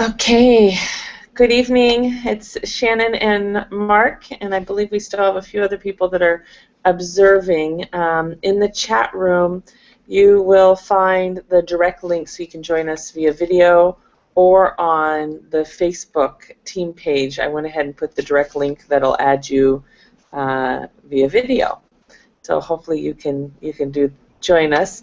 Okay, good evening. It's Shannon and Mark, and I believe we still have a few other people that are observing. In the chat room, you will find the direct link so you can join us via video or on the Facebook team page. I went ahead and put the direct link that'll add you via video. So hopefully you can join us.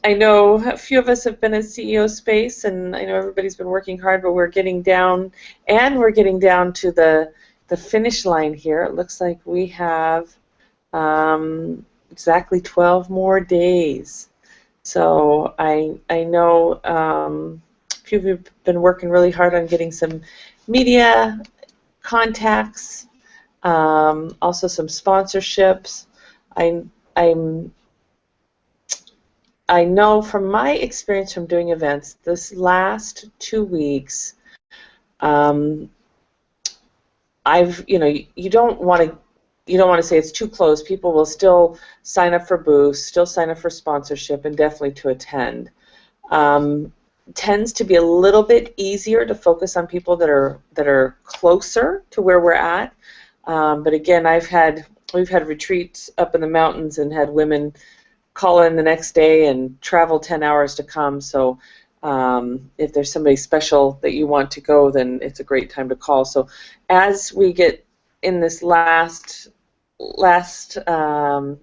I know a few of us have been in CEO space, and I know everybody's been working hard, but we're getting down to the finish line here. It looks like we have exactly 12 more days. So I know a few of you have been working really hard on getting some media contacts, also some sponsorships. I I'm I know from my experience from doing events this last 2 weeks, um, you don't want to say it's too close. People will still sign up for booths, still sign up for sponsorship, and definitely to attend. Um, Tends to be a little bit easier to focus on people that are closer to where we're at. But again, we've had retreats up in the mountains and had women call in the next day and travel 10 hours to come. So if there's somebody special that you want to go, then it's a great time to call. So as we get in this last 12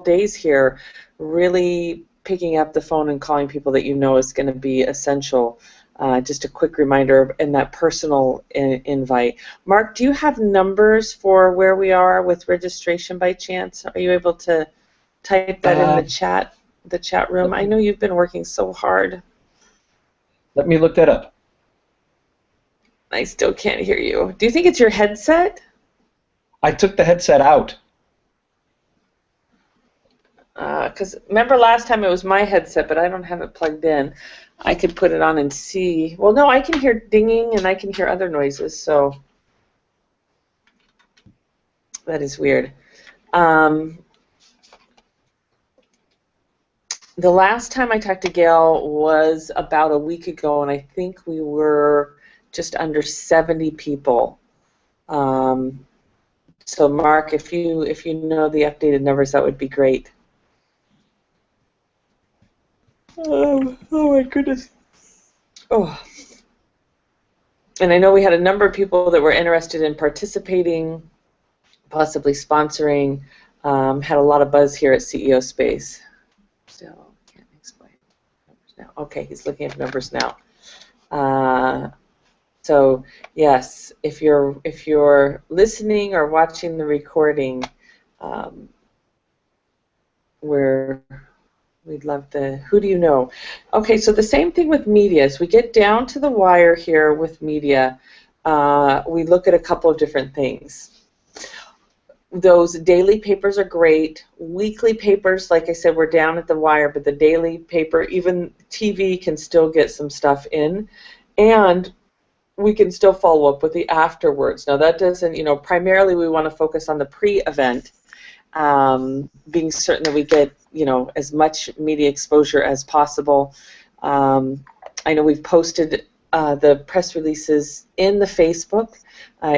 days here, really picking up the phone and calling people that you know is going to be essential. Just a quick reminder and that personal invite. Mark, do you have numbers for where we are with registration by chance? Are you able to type that in the chat room? I know you've been working so hard. Let me look that up. I still can't hear you. Do you think it's your headset? I took the headset out. Because remember last time it was my headset, but I don't have it plugged in. I could put it on and see. Well, no, I can hear dinging and I can hear other noises, so that is weird. The last time I talked to Gail was about a week ago, and I think we were just under 70 people. So Mark, if you know the updated numbers, that would be great. Oh my goodness. Oh. And I know we had a number of people that were interested in participating, possibly sponsoring. Had a lot of buzz here at CEO Space. Still can't explain numbers now. Okay, he's looking at numbers now. So yes, if you're listening or watching the recording, we'd love the who do you know. Okay, so the same thing with media. As we get down to the wire here with media, we look at a couple of different things. Those daily papers are great. Weekly papers, like I said, we're down at the wire, but the daily paper, even TV can still get some stuff in. And we can still follow up with the afterwards. Now that doesn't, primarily we want to focus on the pre-event, being certain that we get, as much media exposure as possible. I know we've posted the press releases in the Facebook.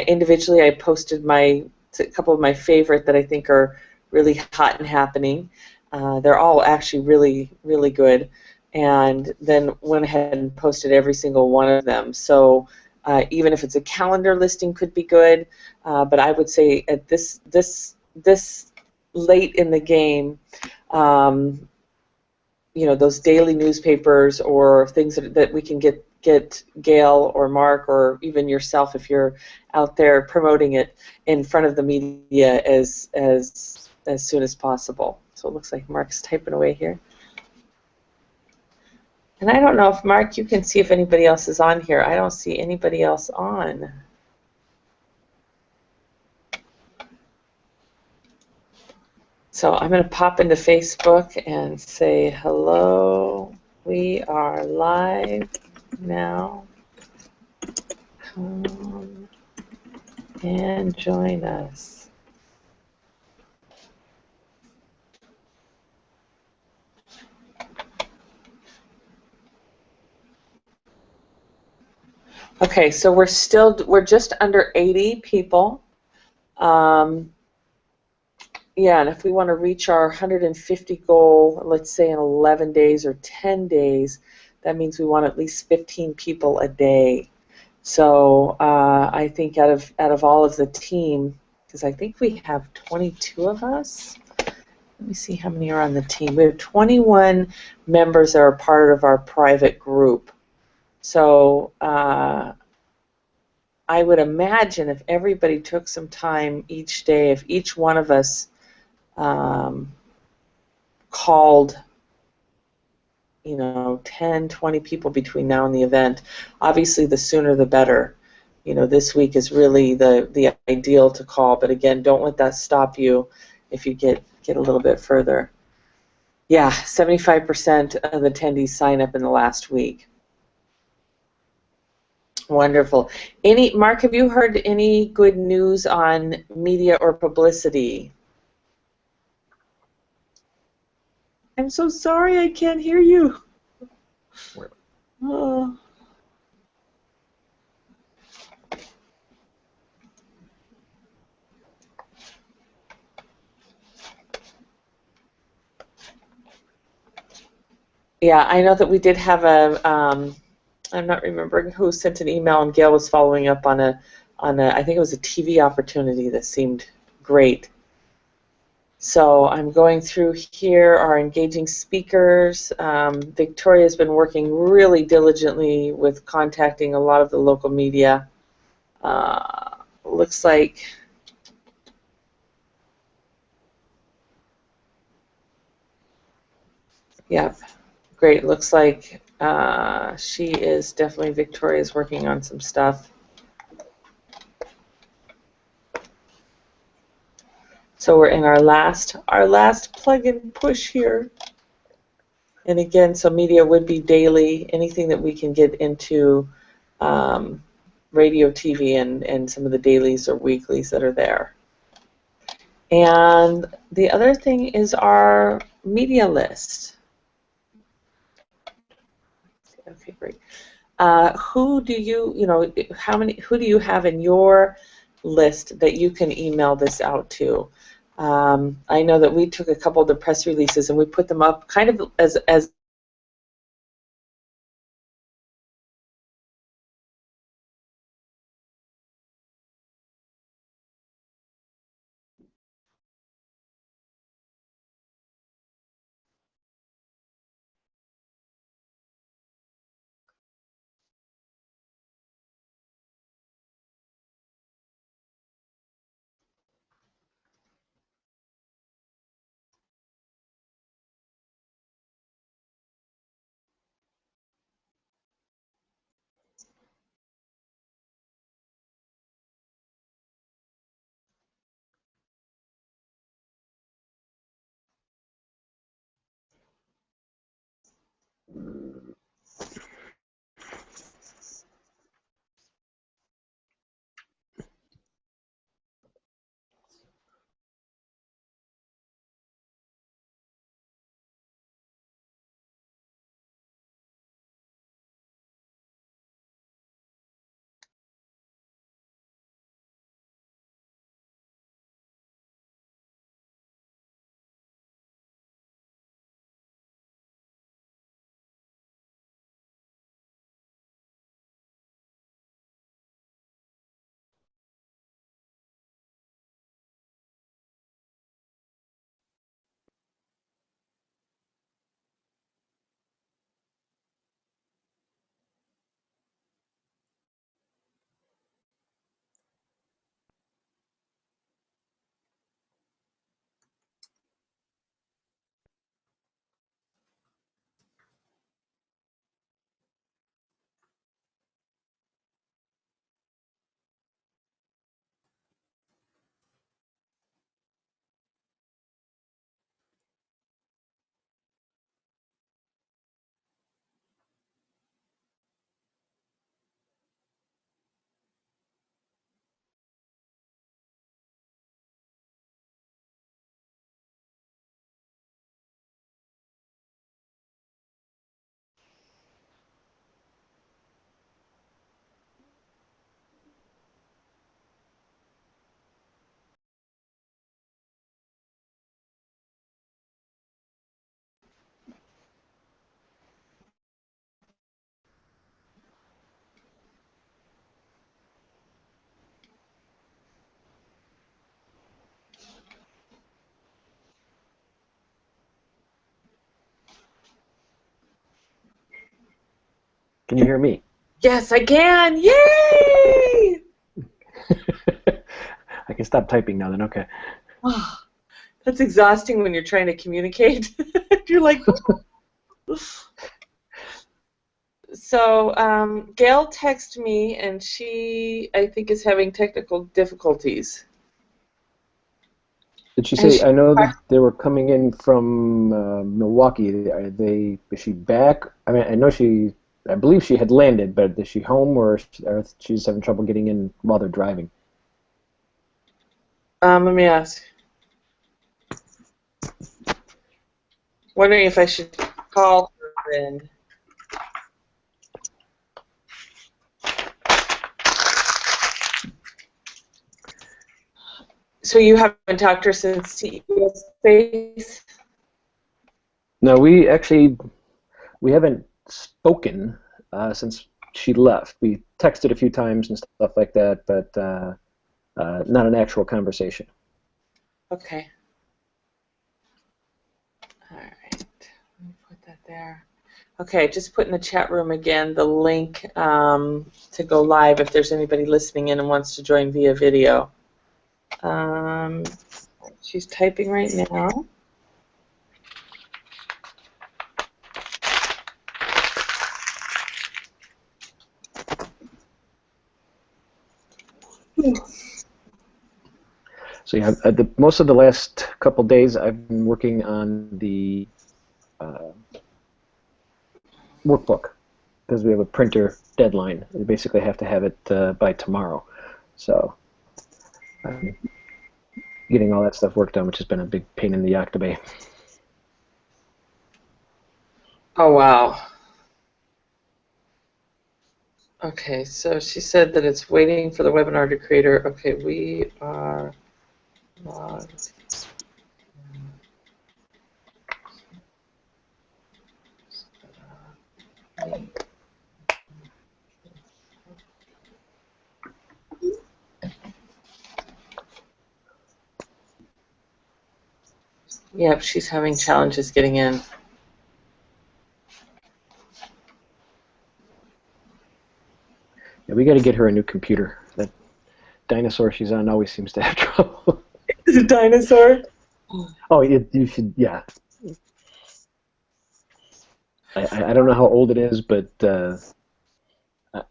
Individually, I posted a couple of my favorite that I think are really hot and happening. They're all actually really, really good. And then went ahead and posted every single one of them. So even if it's a calendar listing could be good, but I would say at this late in the game, those daily newspapers or things that we can get Gail or Mark or even yourself, if you're out there promoting it, in front of the media as soon as possible. So it looks like Mark's typing away here. And I don't know if, Mark, you can see if anybody else is on here. I don't see anybody else on. So I'm going to pop into Facebook and say, hello, we are live now. Come and join us. Okay, so we're just under 80 people. Yeah, and if we want to reach our 150 goal, let's say in 11 days or 10 days, that means we want at least 15 people a day. So I think out of all of the team, because I think we have 22 of us. Let me see how many are on the team. We have 21 members that are part of our private group. So I would imagine if everybody took some time each day, if each one of us called 10, 20 people between now and the event, obviously the sooner the better. This week is really the ideal to call, but again, don't let that stop you if you get a little bit further. Yeah, 75% of attendees sign up in the last week. Wonderful. Mark, have you heard any good news on media or publicity? I'm so sorry I can't hear you. Oh. Yeah, I know that we did have I'm not remembering who sent an email, and Gail was following up on I think it was a TV opportunity that seemed great. So I'm going through here our engaging speakers. Victoria's been working really diligently with contacting a lot of the local media. Looks like yeah, great. Looks like Victoria's working on some stuff. So we're in our last plug and push here. And again, so media would be daily, anything that we can get into radio, TV, and some of the dailies or weeklies that are there. And the other thing is our media list. Okay, great. Who do who do you have in your list that you can email this out to? I know that we took a couple of the press releases and we put them up kind of as Can you hear me? Yes, I can. Yay! I can stop typing now then, okay. Oh, that's exhausting when you're trying to communicate. You're like... So Gail texted me, and she, I think, is having technical difficulties. Did she say, I know that they were coming in from Milwaukee. Is she back? I mean, I believe she had landed, but is she home or she's having trouble getting in while they're driving? Let me ask. Wondering if I should call her in. So you haven't talked to her since CEO Space? No, we haven't spoken since she left. We texted a few times and stuff like that, but not an actual conversation. Okay. All right. Let me put that there. Okay, just put in the chat room again the link to go live if there's anybody listening in and wants to join via video. She's typing right now. So yeah, most of the last couple days I've been working on the workbook because we have a printer deadline. We basically have to have it by tomorrow. So getting all that stuff worked on, which has been a big pain in the octobay. Oh, wow. Okay, so she said that it's waiting for the webinar to create her. Okay, we are logged. Yep, she's having challenges getting in. Yeah, we got to get her a new computer. That dinosaur she's on always seems to have trouble. Is it dinosaur? Oh, you should, yeah. I don't know how old it is, but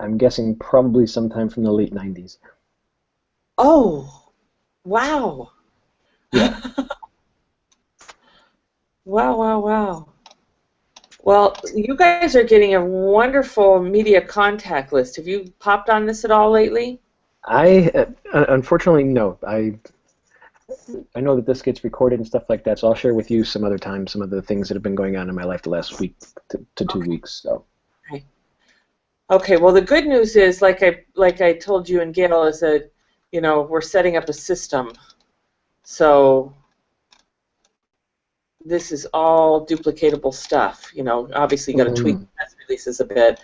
I'm guessing probably sometime from the late 90s. Oh, wow. Yeah. Wow, wow, wow. Well, you guys are getting a wonderful media contact list. Have you popped on this at all lately? Unfortunately, no. I know that this gets recorded and stuff like that, so I'll share with you some other time some of the things that have been going on in my life the last week to 2 weeks. So. Okay. Okay. Well, the good news is, like I told you and Gail, is that we're setting up a system. So this is all duplicatable stuff. Obviously you got to tweak the press releases a bit,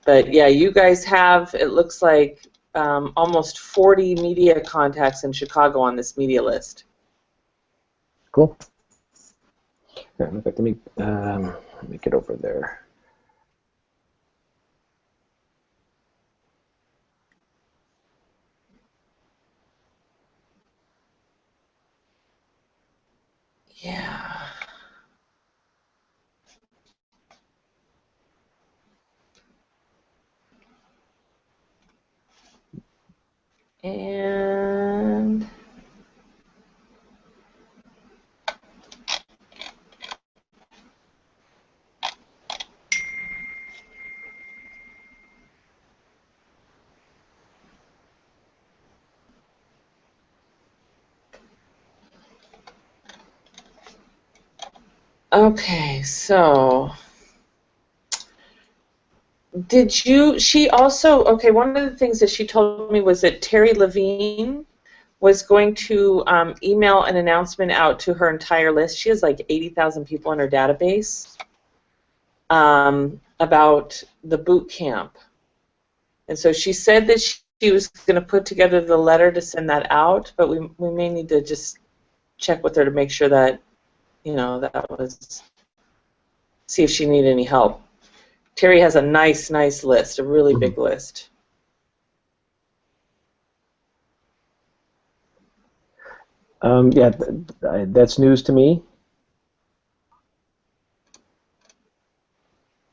but yeah, you guys have, it looks like, almost 40 media contacts in Chicago on this media list. Cool. Here, in fact, let me get over there. Yeah. And okay, so she also, okay, one of the things that she told me was that Terry Levine was going to email an announcement out to her entire list. She has like 80,000 people in her database about the boot camp. And so she said that she was going to put together the letter to send that out, but we may need to just check with her to make sure that, that was, see if she needed any help. Terry has a nice list, a really big list. Yeah, that's news to me.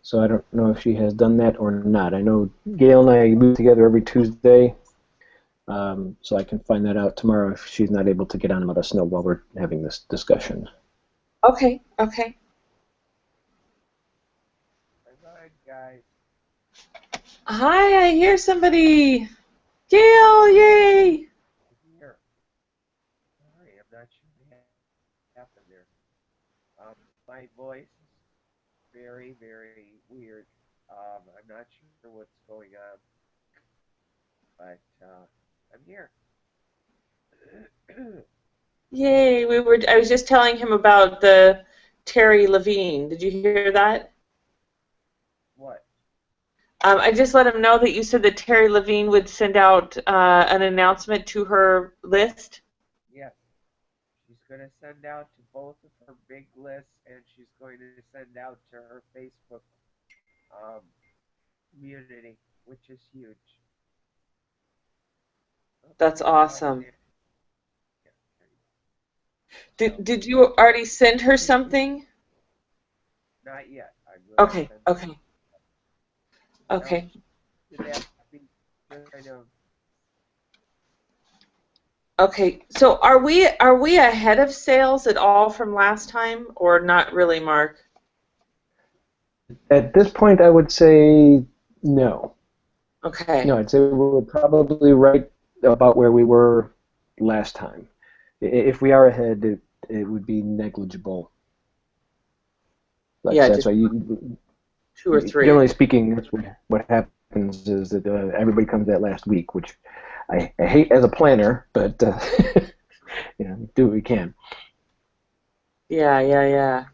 So I don't know if she has done that or not. I know Gail and I meet together every Tuesday, so I can find that out tomorrow if she's not able to get on and let us know while we're having this discussion. Okay. Hi, guys. Hi, I hear somebody. Gail, yay! Here. Sorry, I'm not sure what happened there. My voice is very, very weird. I'm not sure what's going on, but I'm here. Yay! I was just telling him about the Terry Levine. Did you hear that? What? I just let him know that you said that Terry Levine would send out an announcement to her list. Yes. She's going to send out to both of her big lists, and she's going to send out to her Facebook um, community, which is huge. That's awesome. Yeah, there you go. Did you already send her something? Not yet. I'm going to Okay. send Okay. Should that be kind of Okay. So are we ahead of sales at all from last time, or not really, Mark? At this point, I would say no. Okay. No, I'd say we're probably right about where we were last time. If we are ahead, it would be negligible. Like Yeah, I said, just so 2 or 3. generally speaking, that's what happens is that everybody comes that last week, which I hate as a planner, but do what we can. Yeah.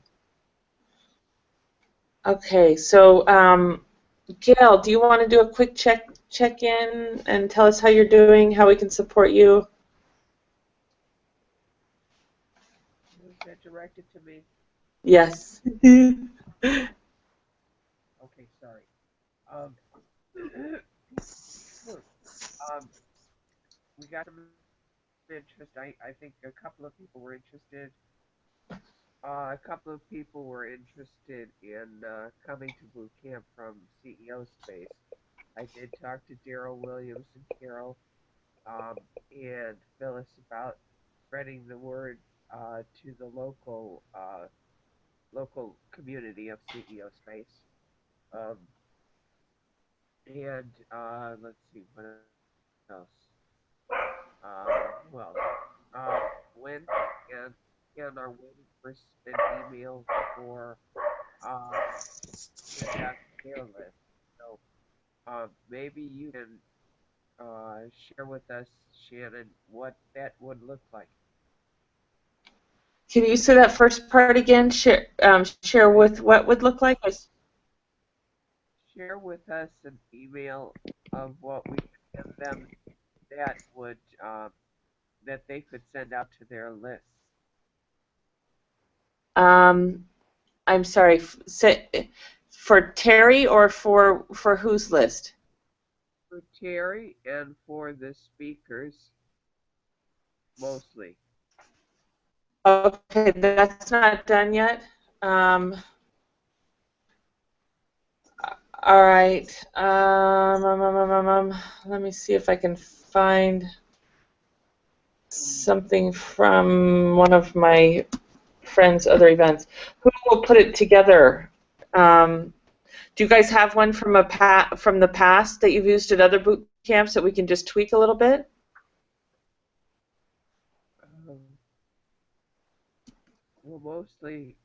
Okay, so Gail, do you want to do a quick check in and tell us how you're doing, how we can support you? was that directed to me? Yes. Okay, sorry. Um, we got some interest. I think a couple of people were interested. A couple of people were interested in coming to boot camp from CEO Space. I did talk to Daryl Williams and Carol and Phyllis about spreading the word to the local community of CEO Space. Um, and let's see what else. Well, when and are waiting for an email for send out their list. So maybe you can share with us, Shannon, what that would look like. Can you say that first part again? Share with what would look like? Share with us an email of what we could give them that would that they could send out to their lists. Um, I'm sorry. For Terry or for whose list? For Terry and for the speakers, mostly. Okay, that's not done yet. All right. Let me see if I can find something from one of my friends' other events. Who will put it together? Do you guys have one from from the past that you've used at other boot camps that we can just tweak a little bit? Um, well, mostly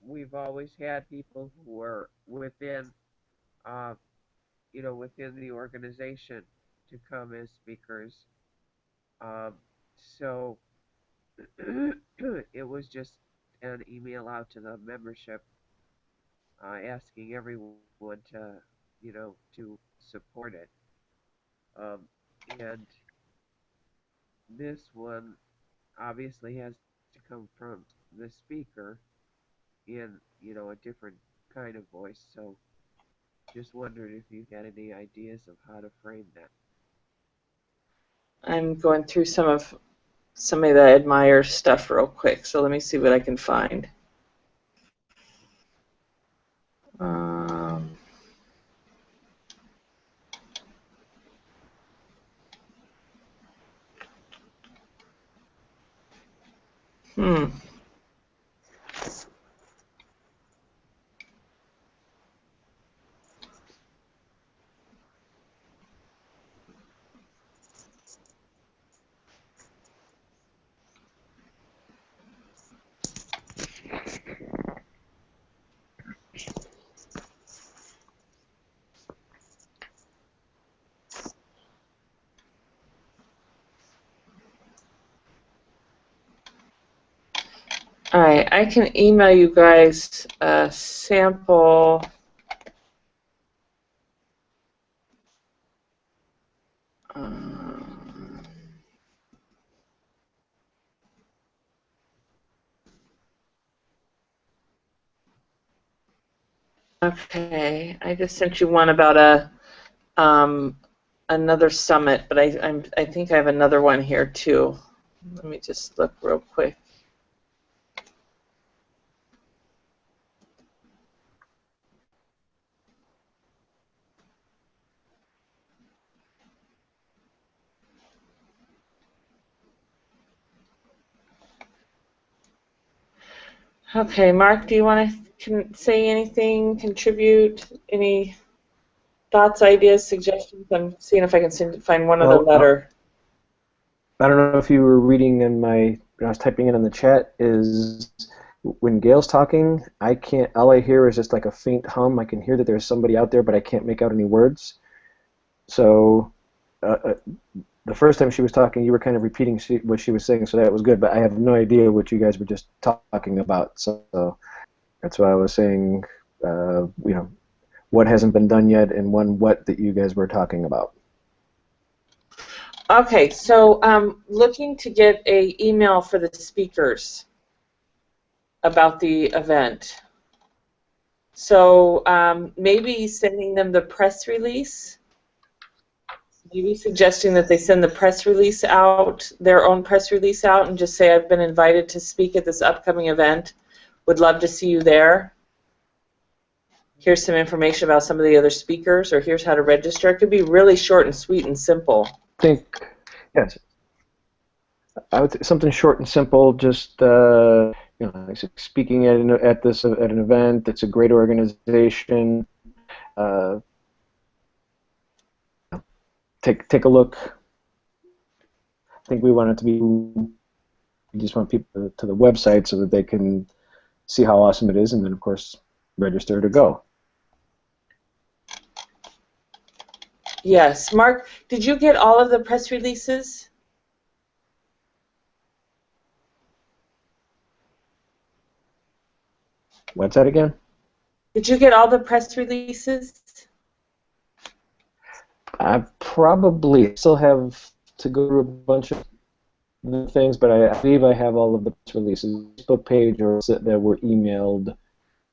we've always had people who were within, uh, within the organization to come as speakers. Um, so it was just an email out to the membership asking everyone to, to support it. Um, and this one obviously has to come from the speaker in, a different kind of voice. So Just wondered if you got any ideas of how to frame that. I'm going through some of the Admire stuff real quick, so let me see what I can find. Um, hmm. All right, I can email you guys a sample. Okay, I just sent you one about another summit, but I think I have another one here too. Let me just look real quick. Okay, Mark, do you want to say anything, contribute, any thoughts, ideas, suggestions? I'm seeing if I can find one other Well, letter. I don't know if you were reading in when I was typing it in the chat, is when Gail's talking, I can't, all I hear is just like a faint hum. I can hear that there's somebody out there, but I can't make out any words. So the first time she was talking, you were kind of repeating what she was saying, so that was good, but I have no idea what you guys were just talking about. So that's why I was saying, what hasn't been done yet, and what that you guys were talking about. Okay, so looking to get an email for the speakers about the event. So maybe sending them the press release, maybe suggesting that they send the press release out, their own press release out, and just say, I've been invited to speak at this upcoming event. Would love to see you there. Here's some information about some of the other speakers, or here's how to register. It could be really short and sweet and simple. Yes. I would something short and simple. Just like speaking at an event. It's a great organization. Take a look. I think we want it to be. We just want people to the website so that they can see how awesome it is, and then of course register to go. Yes, Mark, did you get all of the press releases? What's that again? Did you get all the press releases? I probably still have to go through a bunch of the things, but I believe I have all of the press releases, Facebook page, or that were emailed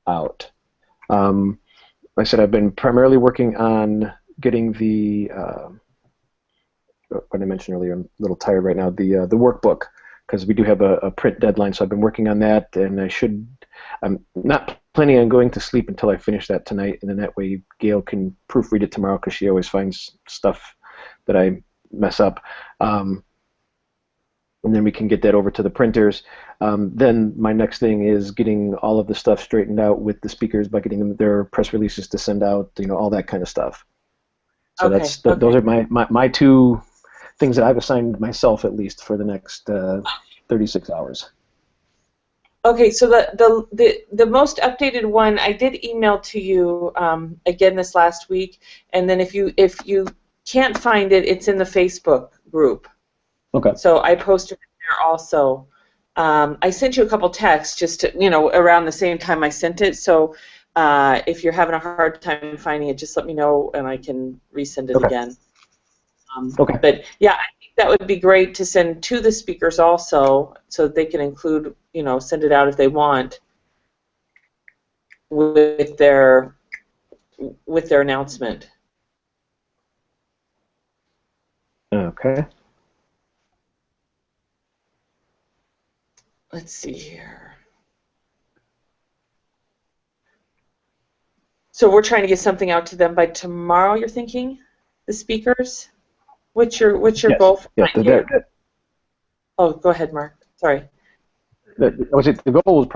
out. Like I said, I've been primarily working on getting the what I mentioned earlier. I'm a little tired right now. The workbook, because we do have a print deadline, so I've been working on that, and I'm not planning on going to sleep until I finish that tonight, and then that way Gail can proofread it tomorrow, because she always finds stuff that I mess up. And then we can get that over to the printers. Then my next thing is getting all of the stuff straightened out with the speakers by getting them their press releases to send out, all that kind of stuff. So Okay, those are my two things that I've assigned myself, at least for the next 36 hours. Okay, so the most updated one I did email to you again this last week, and then if you can't find it, it's in the Facebook group. Okay. So I posted it there also. I sent you a couple texts just to, around the same time I sent it. So if you're having a hard time finding it, just let me know and I can resend it again. Okay. But yeah, I think that would be great to send to the speakers also, so that they can include, send it out if they want with their with their announcement. Okay. Let's see here. So we're trying to get something out to them by tomorrow, you're thinking? The speakers? What's your Yes. goal for Yes. here? Oh, go ahead, Mark. Sorry. The goal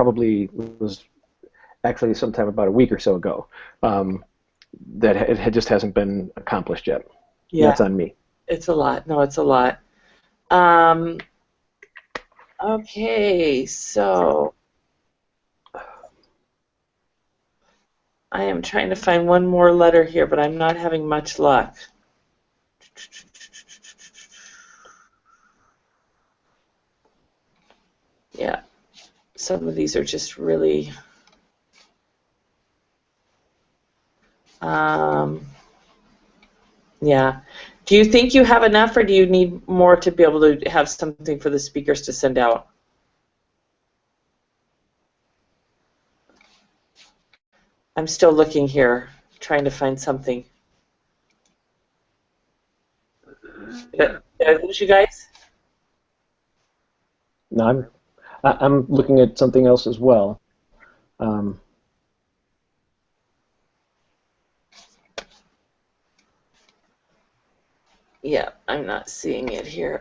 was actually sometime about a week or so ago. That it just hasn't been accomplished yet. Yeah. That's on me. It's a lot. No, it's a lot. Okay, so I am trying to find one more letter here, but I'm not having much luck. Yeah, some of these are just really... yeah. Do you think you have enough, or do you need more to be able to have something for the speakers to send out? I'm still looking here, trying to find something. Did I lose you guys? No, I'm looking at something else as well. Yeah, I'm not seeing it here.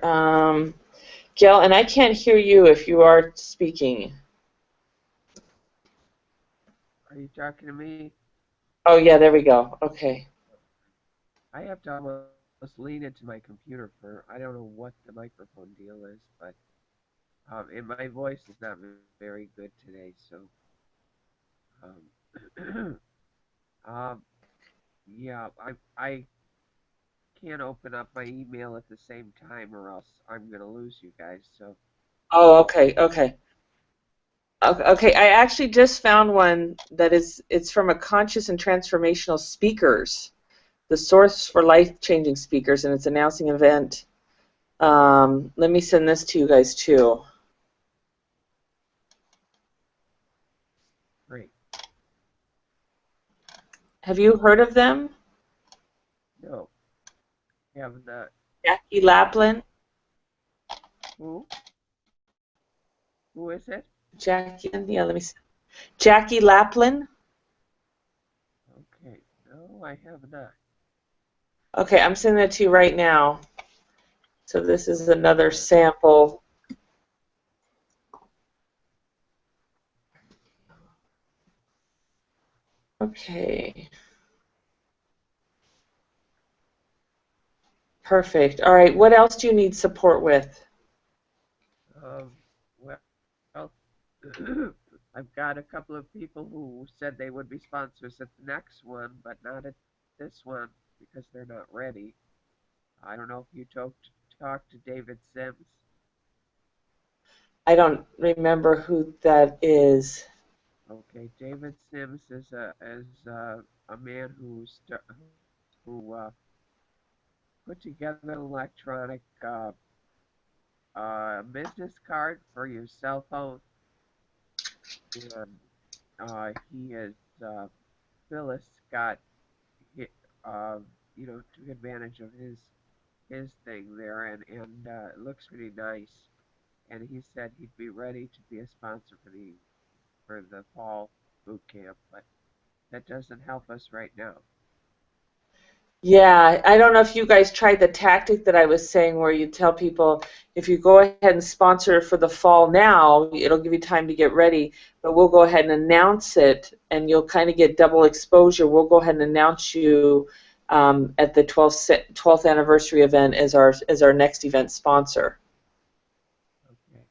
Gail, and I can't hear you if you are speaking. Are you talking to me? Oh, yeah, there we go. Okay. I have to almost lean into my computer for, I don't know what the microphone deal is, but and my voice is not very good today, so um, yeah, I can't open up my email at the same time, or else I'm gonna lose you guys. So Oh, okay, okay. Okay, I actually just found one that it's from a conscious and transformational speakers, the source for life-changing speakers, and it's announcing an event. Let me send this to you guys too. great. Have you heard of them? No, have not. Jackie Laplin? Who? Who is it? Jackie, yeah, let me see. Jackie Laplin? Okay, no, I have not. Okay, I'm sending it to you right now. So this is another sample. Okay. Perfect. All right, what else do you need support with? Well, I've got a couple of people who said they would be sponsors at the next one, but not at this one because they're not ready. I don't know if you talked to David Sims. I don't remember who that is. Okay, David Sims is a man who put together an electronic business card for your cell phone, and he is Phyllis got uh, took advantage of his thing there, and it looks pretty nice. And he said he'd be ready to be a sponsor for the fall boot camp, but that doesn't help us right now. Yeah, I don't know if you guys tried the tactic that I was saying where you tell people if you go ahead and sponsor for the fall now, it'll give you time to get ready, but we'll go ahead and announce it and you'll kind of get double exposure. We'll go ahead and announce you at the 12th anniversary event as our next event sponsor. Okay.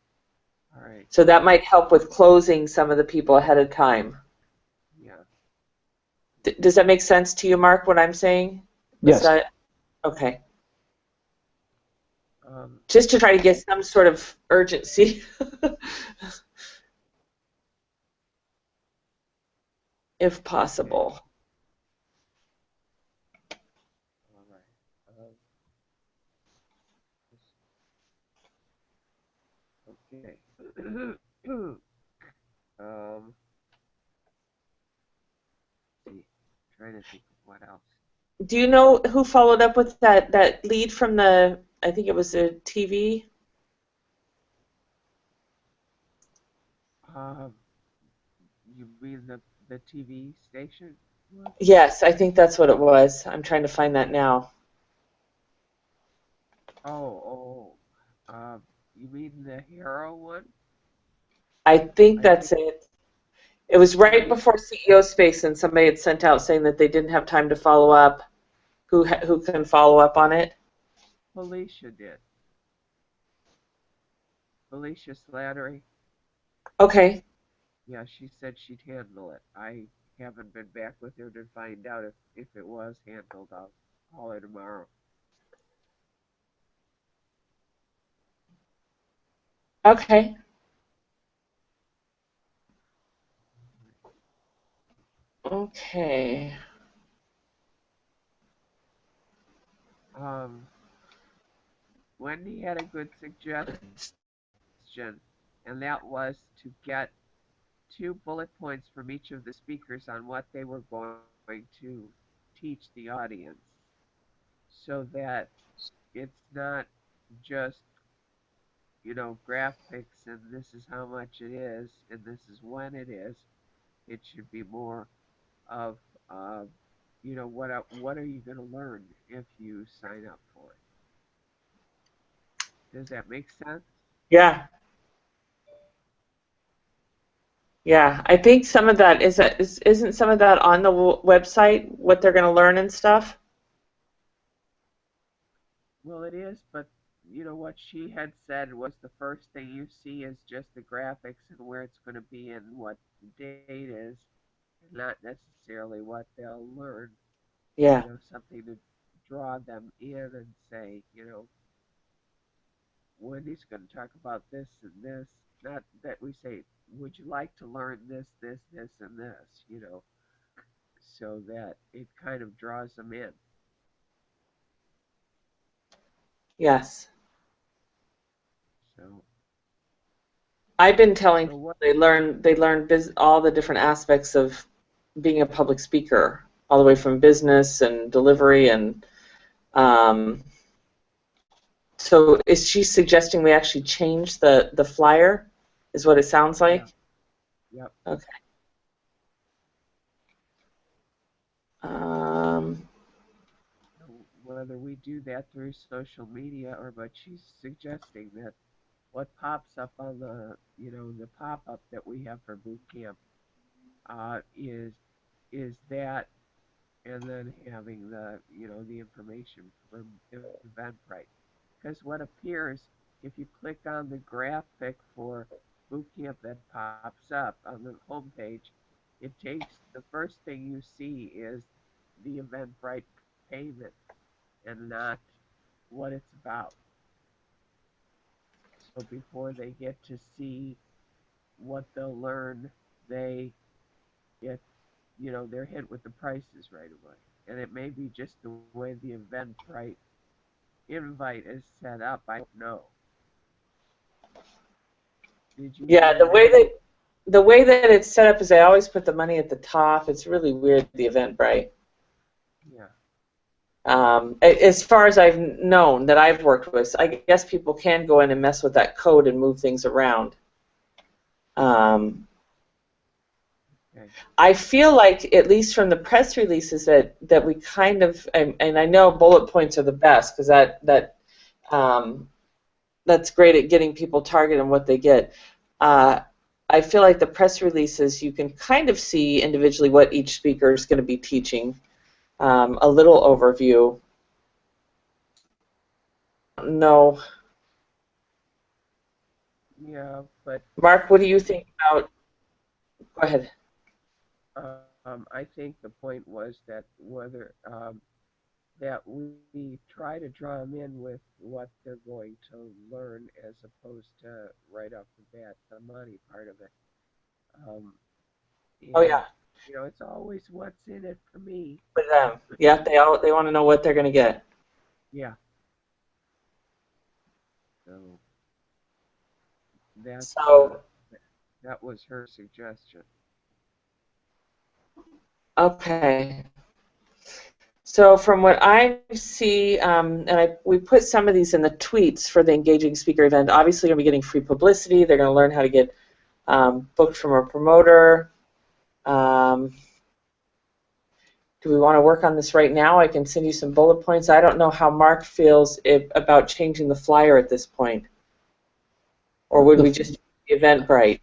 All right. So that might help with closing some of the people ahead of time. Yeah. Does that make sense to you, Mark, what I'm saying? Yes. Okay. Just to try to get some sort of urgency. If possible. All right. Okay. See, trying to think of what else. Do you know who followed up with that lead from the, I think it was a TV? Um, you mean the TV station one? Yes, I think that's what it was. I'm trying to find that now. Oh. You mean the Hero one? I think I that's think it. It was right Felicia, before CEO Space, and somebody had sent out saying that they didn't have time to follow up. Who can follow up on it? Felicia did. Felicia Slattery. Okay. Yeah, she said she'd handle it. I haven't been back with her to find out if it was handled. I'll call her tomorrow. Okay. Okay. Um, Wendy had a good suggestion, and that was to get 2 bullet points from each of the speakers on what they were going to teach the audience so that it's not just, graphics and this is how much it is and this is when it is. It should be more of, what are you going to learn if you sign up for it? Does that make sense? Yeah. Yeah. I think some of that isn't some of that on the website, what they're going to learn and stuff. Well, it is, but what she had said was the first thing you see is just the graphics and where it's going to be and what the date is, and not necessarily what they'll learn. Yeah. Something to draw them in and say, Wendy's going to talk about this and this. Not that we say, would you like to learn this, this, and this, so that it kind of draws them in. Yes. So, I've been telling so people what? they learn all the different aspects of being a public speaker, all the way from business and delivery and um, so is she suggesting we actually change the flyer? Is what it sounds Yeah, like? yep. Okay. Um, Whether we do that through social media or but she's suggesting that what pops up on the pop-up that we have for boot camp is that and then having the information from Eventbrite. Because what appears if you click on the graphic for boot camp that pops up on the homepage, it takes the first thing you see is the Eventbrite payment and not what it's about. So before they get to see what they'll learn, they get, they're hit with the prices right away. And it may be just the way the Eventbrite invite is set up. I don't know. Did you yeah, know that? the way that it's set up is they always put the money at the top. It's really weird, the Eventbrite. Yeah. As far as I've known that I've worked with, I guess people can go in and mess with that code and move things around. Um, Okay. I feel like, at least from the press releases, that we kind of, and I know bullet points are the best because um, that's great at getting people targeted and what they get. Uh, I feel like the press releases, you can kind of see individually what each speaker is going to be teaching, a little overview. No. Yeah, but Mark, what do you think about? Go ahead. I think the point was that whether that we try to draw them in with what they're going to learn as opposed to right off the bat the money part of it. Um, Oh and yeah, it's always what's in it for me. for them. Yeah, they want to know what they're going to get. Yeah. So that's So that was her suggestion. okay. So from what I see, we put some of these in the tweets for the engaging speaker event. Obviously, you're going to be getting free publicity. They're going to learn how to get booked from a promoter. Do we want to work on this right now? I can send you some bullet points. I don't know how Mark feels about changing the flyer at this point. Or would we just do the Eventbrite?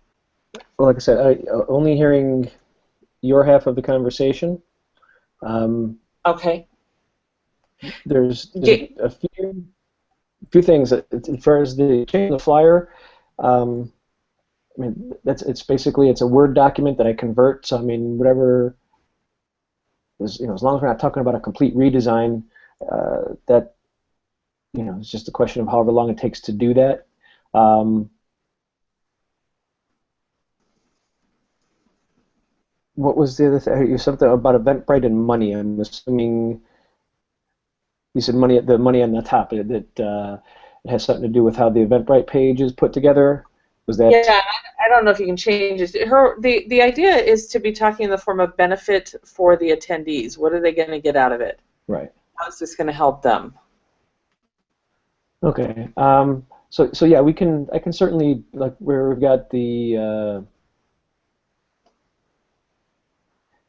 Well, like I said, only hearing your half of the conversation. Okay. There's a few things as far as the change the flyer. I mean, it's basically it's a Word document that I convert. So I mean, whatever is, as long as we're not talking about a complete redesign, that it's just a question of however long it takes to do that. What was the other thing? You said something about Eventbrite and money. I'm assuming you said money. The money on the top. That it has something to do with how the Eventbrite page is put together. Was that? Yeah, I don't know if you can change it. The idea is to be talking in the form of benefit for the attendees. What are they going to get out of it? Right. How is this going to help them? Okay. So yeah, I can certainly, like, where we've got the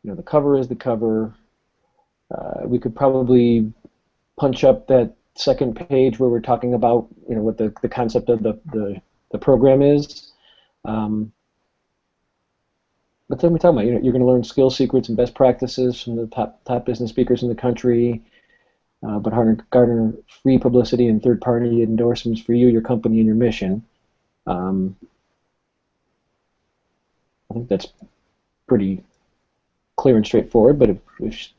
the cover is the cover. We could probably punch up that second page where we're talking about what the concept of the program is. But then we're talking about you're going to learn skill secrets and best practices from the top business speakers in the country. But garner free publicity and third-party endorsements for you, your company, and your mission. I think that's pretty clear and straightforward. But if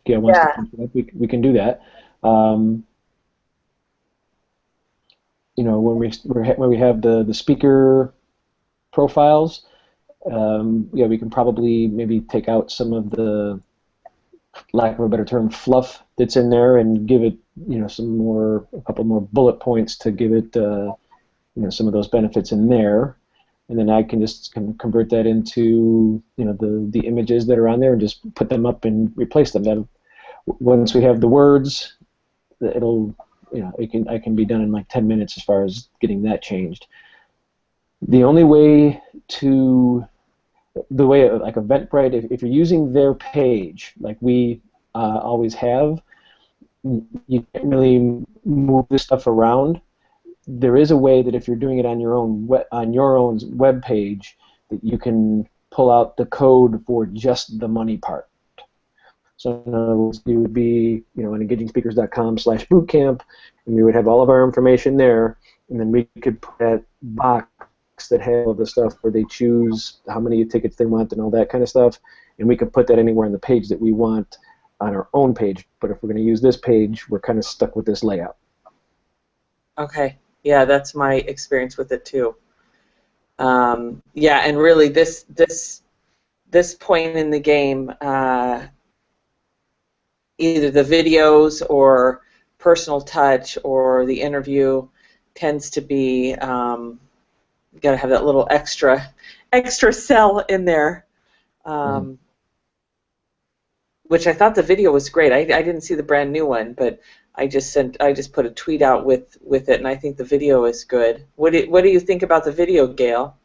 Gail wants to punch it up, we can do that. When we have the speaker profiles, we can probably maybe take out some of the, lack of a better term, fluff that's in there and give it a couple more bullet points to give it some of those benefits in there, and then I can just convert that into the images that are on there and just put them up and replace them. Then once we have the words, it'll I can be done in like 10 minutes as far as getting that changed. The only way like Eventbrite, if you're using their page like we always have, you can't really move this stuff around. There is a way that if you're doing it on your own web page, that you can pull out the code for just the money part. So in other words, you would be on engagingspeakers.com/bootcamp, and we would have all of our information there, and then we could put that box that have all the stuff where they choose how many tickets they want and all that kind of stuff, and we could put that anywhere on the page that we want on our own page. But if we're going to use this page, we're kind of stuck with this layout. Okay. Yeah, that's my experience with it too. Yeah, and really this point in the game, either the videos or personal touch or the interview tends to be you got to have that little extra cell in there, which I thought the video was great. I didn't see the brand new one, but I just put a tweet out with it, and I think the video is good. What do you think about the video, Gail?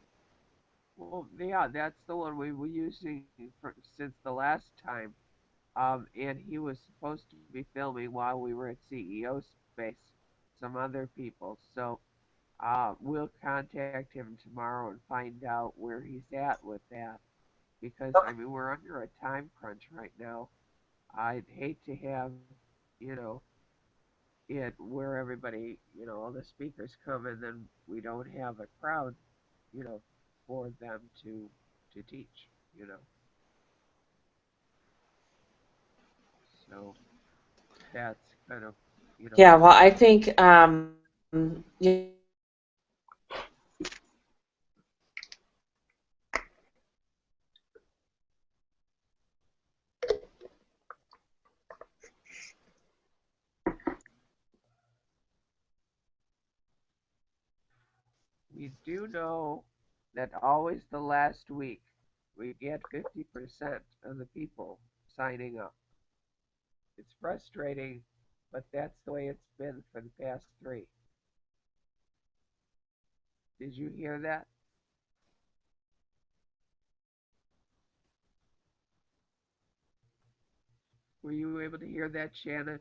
Well, yeah, that's the one we were using since the last time. And he was supposed to be filming while we were at CEO Space, some other people. So we'll contact him tomorrow and find out where he's at with that. Because, I mean, we're under a time crunch right now. I'd hate to have, it where everybody, all the speakers come and then we don't have a crowd, for them to teach. So that's kind of, Yeah, well, I think yeah, we do know that always the last week we get 50% of the people signing up. It's frustrating, but that's the way it's been for the past three. Did you hear that? Were you able to hear that, Shannon?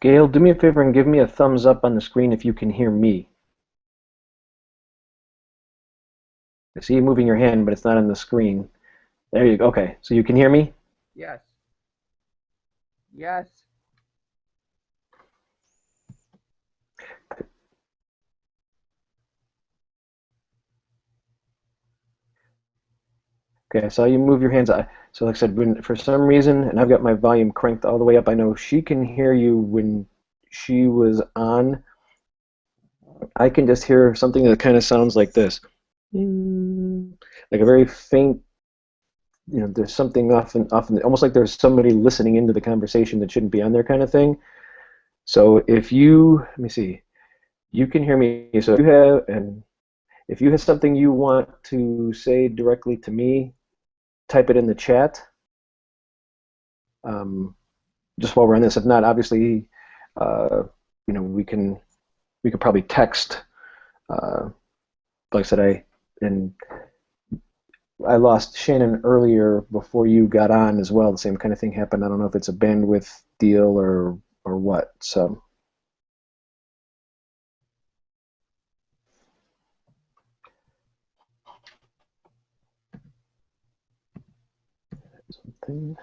Gail, do me a favor and give me a thumbs up on the screen if you can hear me. I see you moving your hand, but it's not on the screen. There you go. Okay, so you can hear me? Yes. Yes. Okay, I saw you move your hands. So like I said, when for some reason, and I've got my volume cranked all the way up, I know she can hear you when she was on. I can just hear something that kind of sounds like this. Like a very faint, there's something often, almost like there's somebody listening into the conversation that shouldn't be on there kind of thing. So if you, let me see, you can hear me. So if you have something you want to say directly to me, type it in the chat. Just while we're on this, if not, obviously, we can probably text. Like I said, I lost Shannon earlier before you got on as well. The same kind of thing happened. I don't know if it's a bandwidth deal or what. So. Something.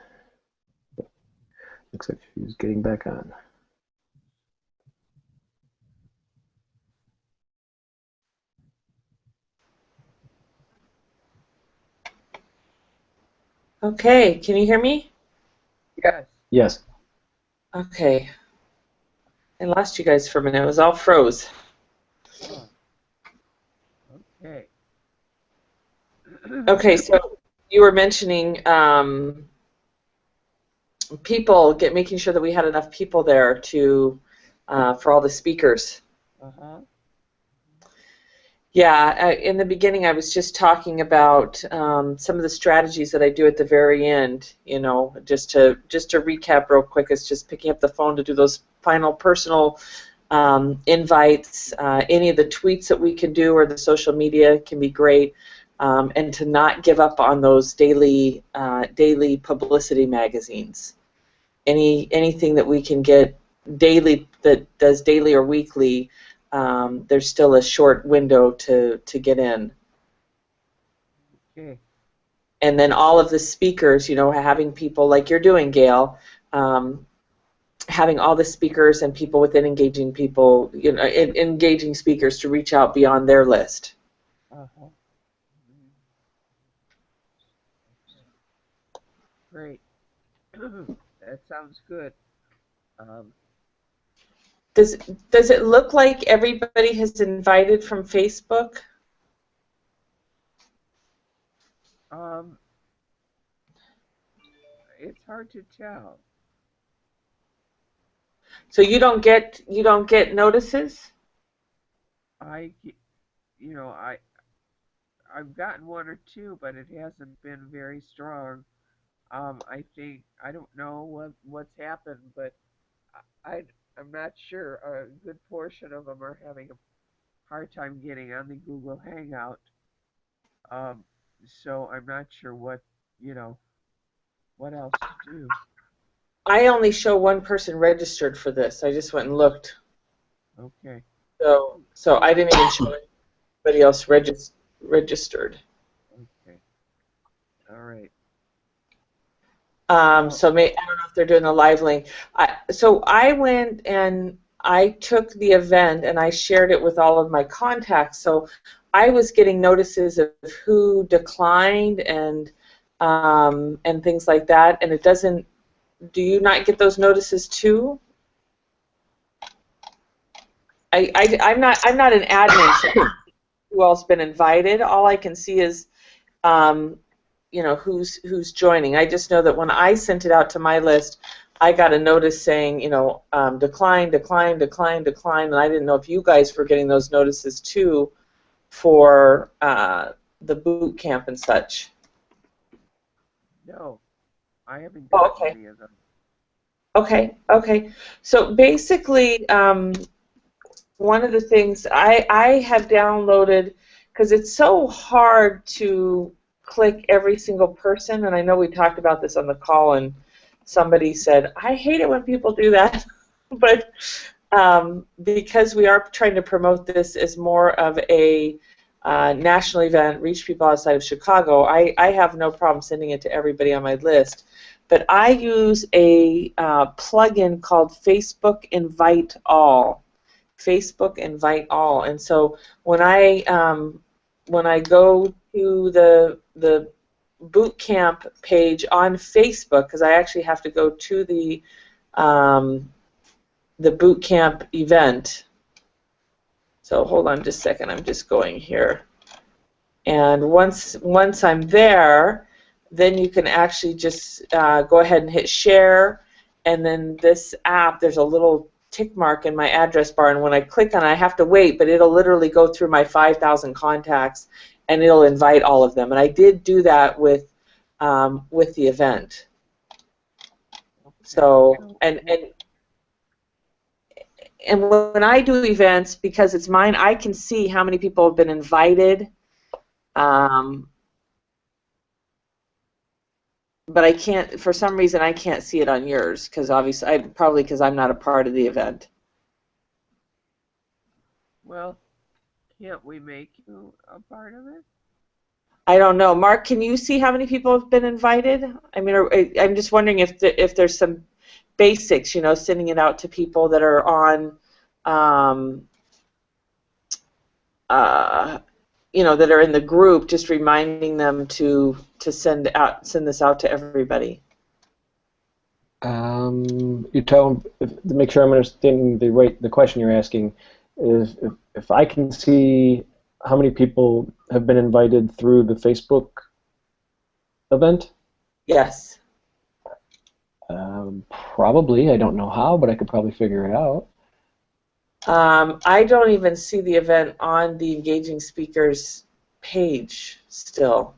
Looks like she's getting back on. Okay, can you hear me? Yes. Yes. Okay. I lost you guys for a minute. It was all froze. Oh. Okay. Okay, so you were mentioning making sure that we had enough people there for all the speakers. Uh-huh. Yeah, in the beginning I was just talking about some of the strategies that I do at the very end. Just to recap real quick, it's just picking up the phone to do those final personal invites. Any of the tweets that we can do or the social media can be great, and to not give up on those daily publicity magazines. Anything that we can get daily that does daily or weekly. There's still a short window to get in. Okay. And then all of the speakers, having people like you're doing, Gail, having all the speakers and people within engaging people, engaging speakers to reach out beyond their list. Uh-huh. Great. That sounds good. Um, Does it look like everybody has invited from Facebook? It's hard to tell. So you don't get notices? You know, I've gotten one or two, but it hasn't been very strong. I don't know what's happened, but I I'm not sure. A good portion of them are having a hard time getting on the Google Hangout. Um, so I'm not sure you know, what else to do. I only show one person registered for this. I just went and looked. Okay. So I didn't even show anybody else registered. Okay. All right. So I don't know if they're doing a live link. So I went and I took the event and I shared it with all of my contacts. So I was getting notices of who declined and things like that. And it doesn't. Do you not get those notices too? I'm not an admin. So who else been invited? All I can see is you know, who's joining. I just know that when I sent it out to my list, I got a notice saying, you know, decline, decline, decline, decline, and I didn't know if you guys were getting those notices too for the boot camp and such. No, I haven't Oh, gotten okay. any of them. Okay, okay. So basically, one of the things I have downloaded, because it's so hard to click every single person, and I know we talked about this on the call, and somebody said, I hate it when people do that, but because we are trying to promote this as more of a national event, reach people outside of Chicago, I have no problem sending it to everybody on my list. But I use a plugin called Facebook Invite All. Facebook Invite All, and so when I go to the boot camp page on Facebook, because I actually have to go to the boot camp event. So hold on just a second. I'm just going here, and once I'm there, then you can actually just go ahead and hit share, and then this app, there's a little tick mark in my address bar, and when I click on it, I have to wait, but it'll literally go through my 5,000 contacts, and it'll invite all of them. And I did do that with the event. So, and when I do events, because it's mine, I can see how many people have been invited. But I can't, for some reason, I can't see it on yours, because obviously, probably because I'm not a part of the event. Well, can't we make you a part of it? I don't know. Mark, can you see how many people have been invited? I mean, I'm just wondering if there's some basics, you know, sending it out to people that are on, you know, that are in the group, just reminding them to send this out to everybody. You tell to make sure I'm understanding the question you're asking is if I can see how many people have been invited through the Facebook event. Yes. Probably. I don't know how, but I could probably figure it out. I don't even see the event on the Engaging Speakers page still.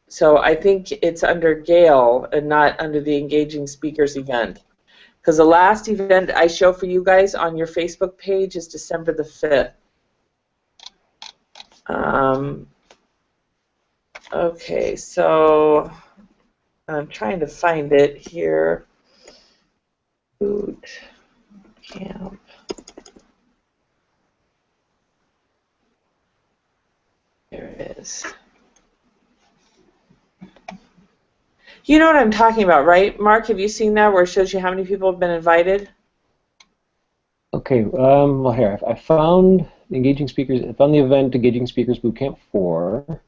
So I think it's under Gail and not under the Engaging Speakers event. Because the last event I show for you guys on your Facebook page is December the 5th. Okay, so I'm trying to find it here. Boot camp. There it is. You know what I'm talking about, right? Mark, have you seen that where it shows you how many people have been invited? Okay, well here, I found the Engaging Speakers, I found the event Engaging Speakers Bootcamp 4.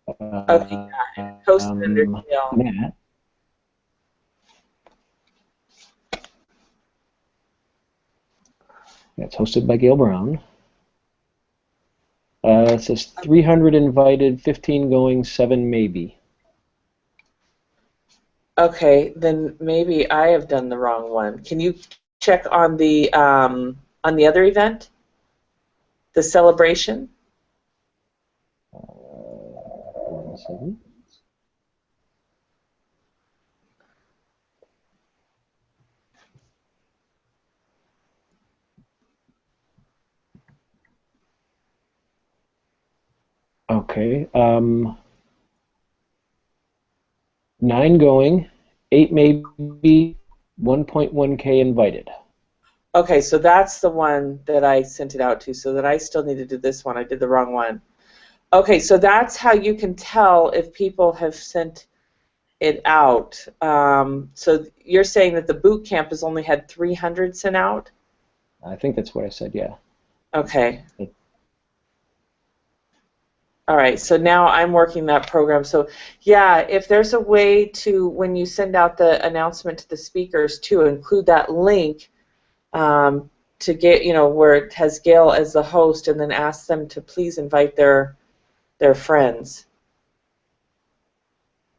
Okay, yeah, posted under Gail. Matt. It's hosted by Gail Brown. It says 300 invited, 15 going, 7 maybe. Okay, then maybe I have done the wrong one. Can you check on the other event, the celebration? 1 second. Okay. 9 going, 8 maybe, 1.1K invited. Okay, so that's the one that I sent it out to, so that I still need to do this one. I did the wrong one. Okay, so that's how you can tell if people have sent it out. So you're saying that the boot camp has only had 300 sent out? I think that's what I said, yeah. Okay. All right, so now I'm working that program. So yeah, if there's a way to, when you send out the announcement to the speakers, to include that link to get, where it has Gail as the host, and then ask them to please invite their friends.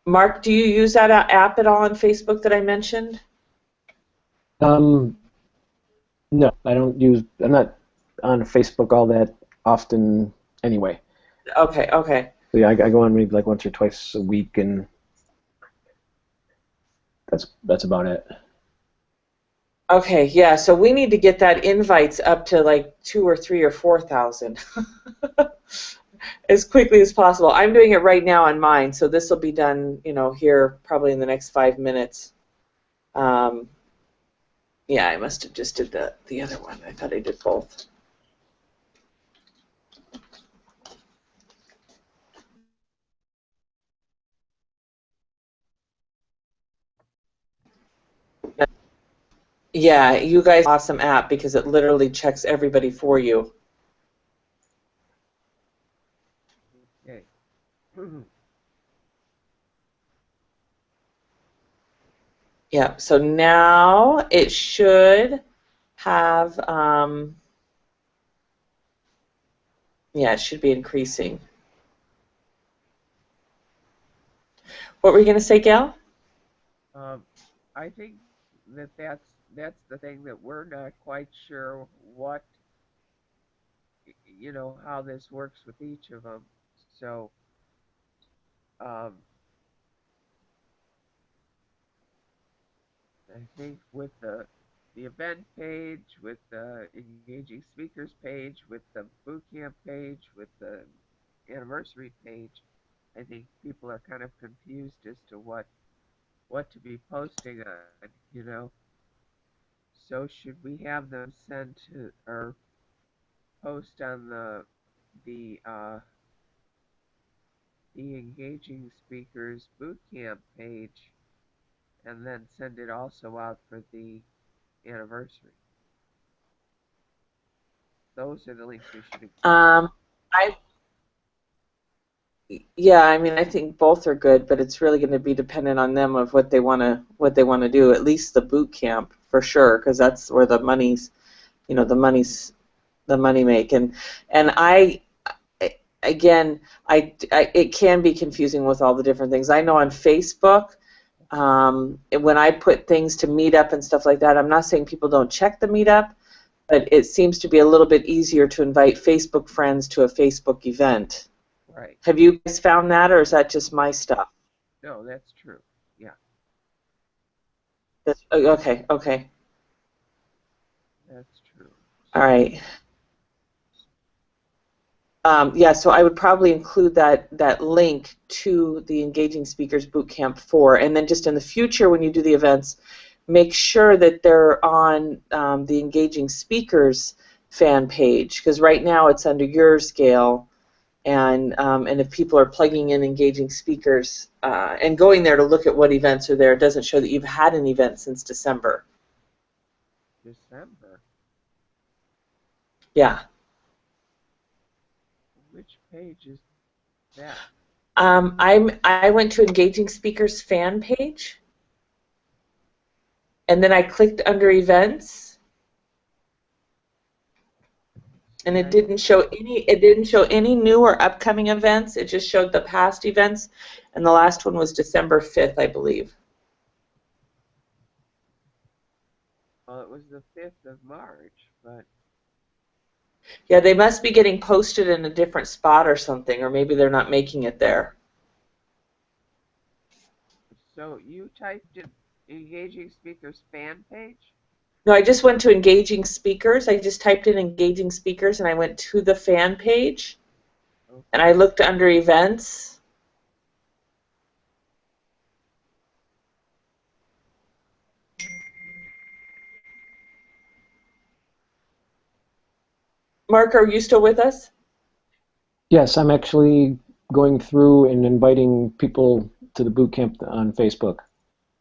Mark, do you use that app at all on Facebook that I mentioned? No, I'm not on Facebook all that often anyway. Okay, okay. So yeah, I go on maybe like once or twice a week, and that's about it. Okay, yeah, so we need to get that invites up to like 2,000 or 3,000 or 4,000 as quickly as possible. I'm doing it right now on mine, so this will be done, here probably in the next 5 minutes. Yeah, I must have just did the other one. I thought I did both. Yeah, you guys have an awesome app because it literally checks everybody for you. Okay. Yeah, so now it should have, yeah, it should be increasing. What were you going to say, Gail? I think that's the thing that we're not quite sure what, how this works with each of them. So, um, I think with the event page, with the engaging speakers page, with the boot camp page, with the anniversary page, I think people are kind of confused as to what to be posting on. So should we have them send to or post on the the engaging speakers boot camp page, and then send it also out for the anniversary? Those are the links we should include. I Yeah, I mean, I think both are good, but it's really going to be dependent on them of what they want to do. At least the boot camp for sure, because that's where the money's, the money make. And again, it can be confusing with all the different things. I know on Facebook, when I put things to Meetup and stuff like that, I'm not saying people don't check the Meetup, but it seems to be a little bit easier to invite Facebook friends to a Facebook event. Right. Have you guys found that, or is that just my stuff? No, that's true. Yeah, Okay, okay. that's true. All right. Yeah, so I would probably include that link to the Engaging Speakers Bootcamp 4, and then just in the future when you do the events, make sure that they're on the Engaging Speakers fan page, because right now it's under your scale, and if people are plugging in Engaging Speakers and going there to look at what events are there, it doesn't show that you've had an event since December. December. Yeah. Which page is that? I went to Engaging Speakers fan page, and then I clicked under events, And it didn't show any new or upcoming events. It just showed the past events, and the last one was December 5th, I believe. Well, it was the 5th of March, but Yeah, they must be getting posted in a different spot or something, or maybe they're not making it there. so you typed in Engaging Speakers fan page? No, I just went to engaging speakers. I just typed in engaging speakers, and I went to the fan page, Okay. and I looked under events. Mark, are you still with us? Yes, I'm actually going through and inviting people to the boot camp on Facebook.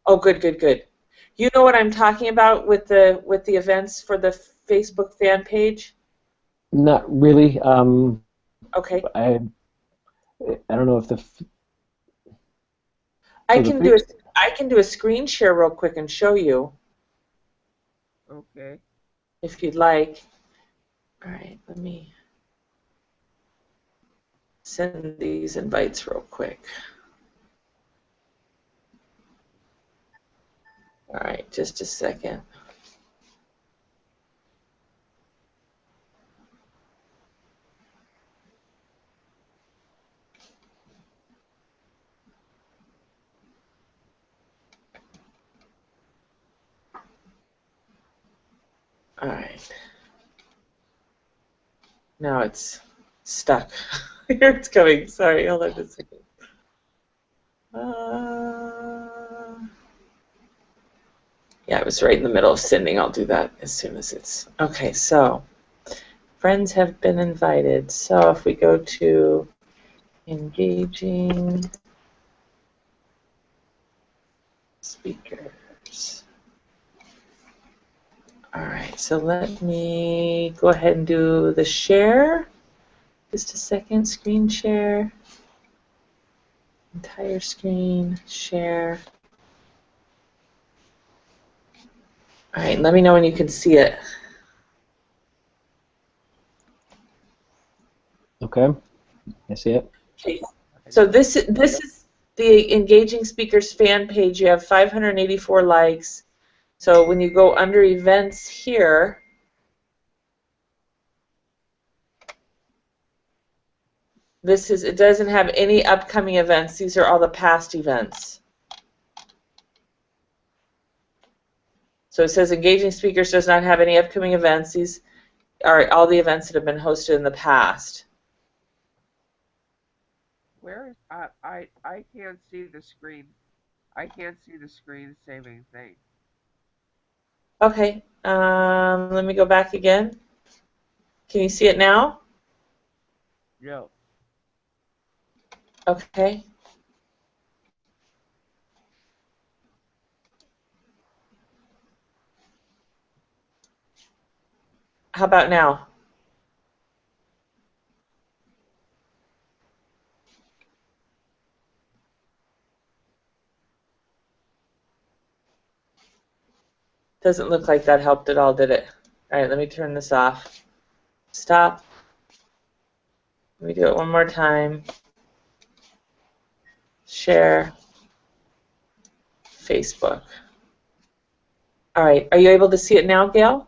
Oh, good, good, good. You know what I'm talking about with the events for the Facebook fan page? Not really. Okay. I don't know if the I so the can do a screen share real quick and show you Okay. if you'd like. All right, let me send these invites real quick. All right, just a second. All right. Now it's stuck. Here it's coming. Sorry, hold on a second. Yeah, I was right in the middle of sending. I'll do that as soon as it's... Okay, so friends have been invited. So if we go to engaging speakers. All right, so let me go ahead and do the share. Just a second, screen share. Entire screen, share. All right, let me know when you can see it. okay, I see it. Okay. So this is the Engaging Speakers fan page. You have 584 likes. So when you go under events here, it doesn't have any upcoming events. These are all the past events. So it says Engaging Speakers does not have any upcoming events. These are all the events that have been hosted in the past. Where is I can't see the screen. I can't see the screen saving thing. Okay, let me go back again. Can you see it now? No. Okay. How about now? Doesn't look like that helped at all, did it? All right, let me turn this off. Stop. Let me do it one more time. Share. Facebook. All right, are you able to see it now, Gail?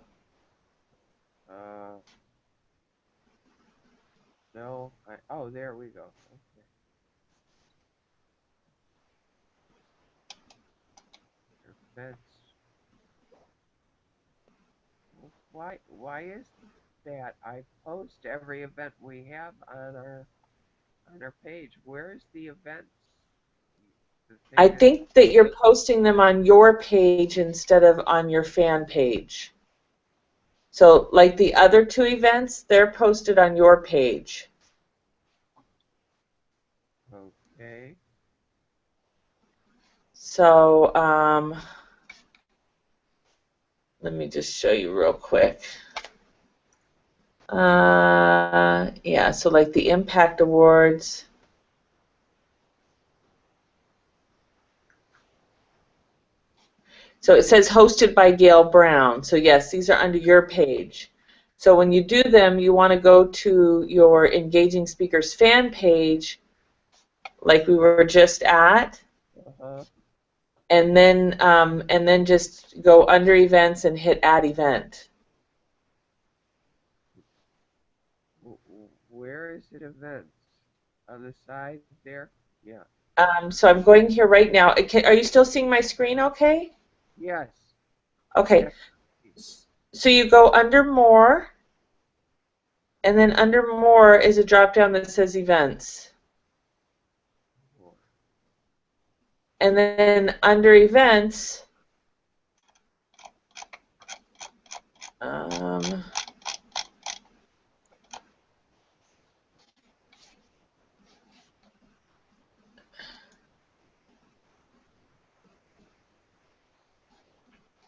No. Oh, there we go. Okay. Events. Why is that? I post every event we have on our page. Where is the events? The I thing think that you're posting them on your page instead of on your fan page. So like the other two events, they're posted on your page. okay. So let me just show you real quick. Yeah, so like the Impact Awards. So it says hosted by Gail Brown. So yes, these are under your page. So when you do them, you want to go to your Engaging Speakers fan page, like we were just at, Uh-huh. and then just go under Events and hit Add Event. Where is it events? On the side there? Yeah. So I'm going here right now. Are you still seeing my screen okay? Yes. Okay. Yes. So you go under More, and then under More is a drop-down that says Events. And then under Events,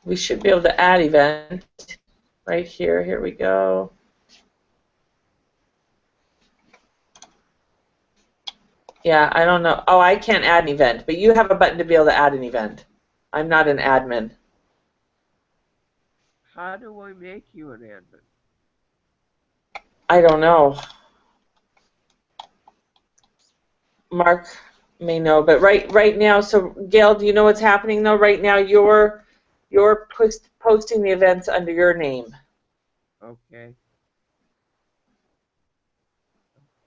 we should be able to add event right here. Here we go. Yeah, I don't know. Oh, I can't add an event, but you have a button to be able to add an event. I'm not an admin. How do I make you an admin? I don't know. Mark may know, but right now, so Gail, do you know what's happening though? Right now, you're posting the events under your name. Okay.